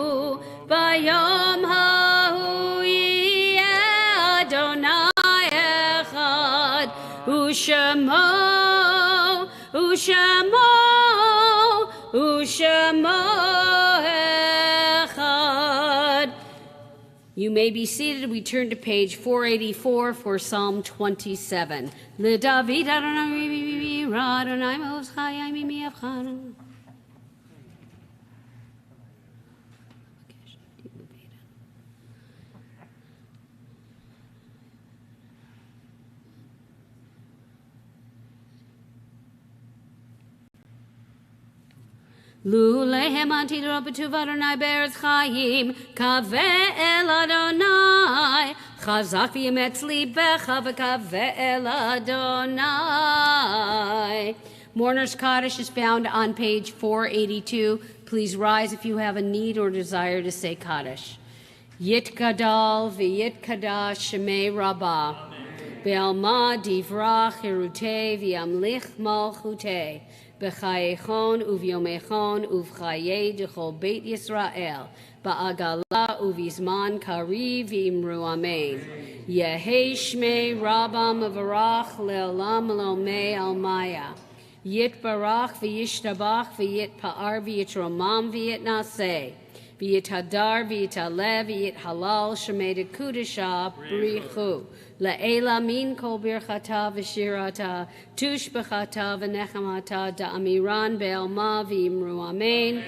yeh Adonai echad U'shemo echad. You may be seated. We turn to page 484 for Psalm 27. L'David Adonai Adonai Melech Chayim Mimi Avchan. Lulehem antidro b'tuv Adonai be'eretz chayim kaveh el Adonai chazak v'yemetz libecha v'kaveh el Adonai. Mourner's Kaddish is found on page 482. Please rise if you have a need or desire to say Kaddish. Yitkadal v'yitkadash shemei rabbah be'alma divrach hirutei v'yamlich malchutei B'chayechon uvyomechon uvchaye dechol Beit Yisrael ba'agala uvizman kari v'imru amen. Yehei shmei rabba mevarach le'olam lomei almaya. Yitbarach v'yishtabach v'yitpa'ar v'yitromam v'yitnaseh. V'yithadar v'yitaleh v'yithalal shemei dekudesha brichu. La'ela min kol birchata v'shirata tushbechata v'nechamata da'amiran be'alma v'imru amen.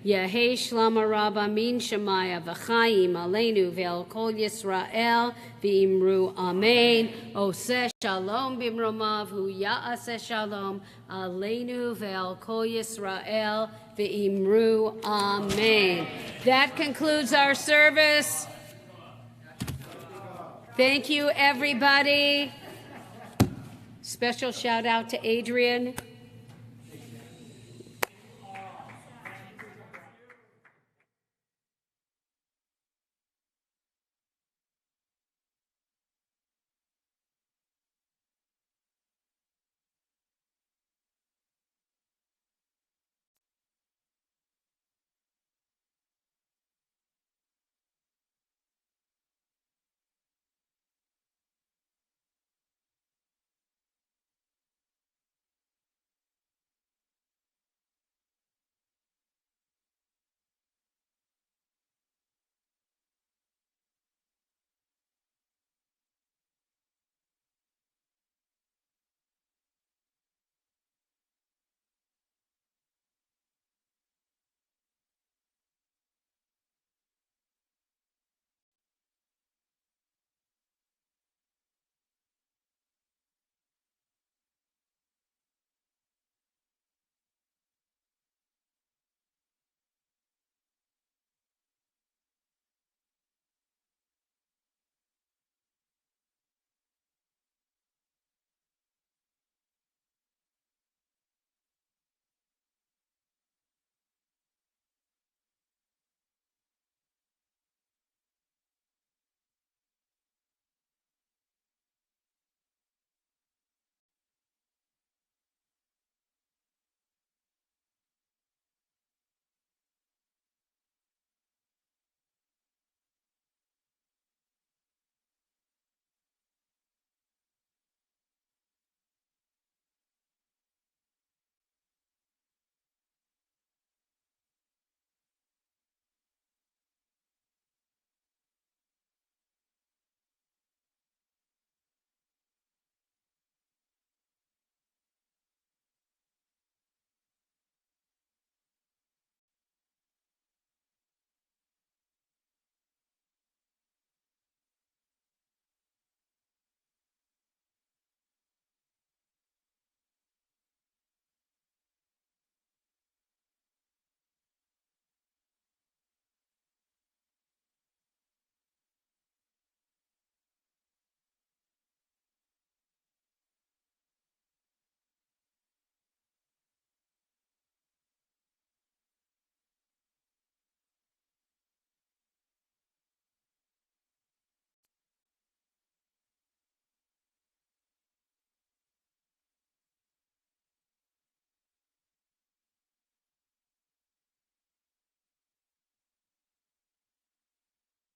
Yehei shlama rabba min shemaya v'chayim aleinu ve'al kol Yisrael v'imru amen. Oseh shalom b'imromav hu ya'aseh shalom aleinu ve'al kol Yisrael v'imru amen. That concludes our service. Thank you, everybody. Special shout out to Adrian.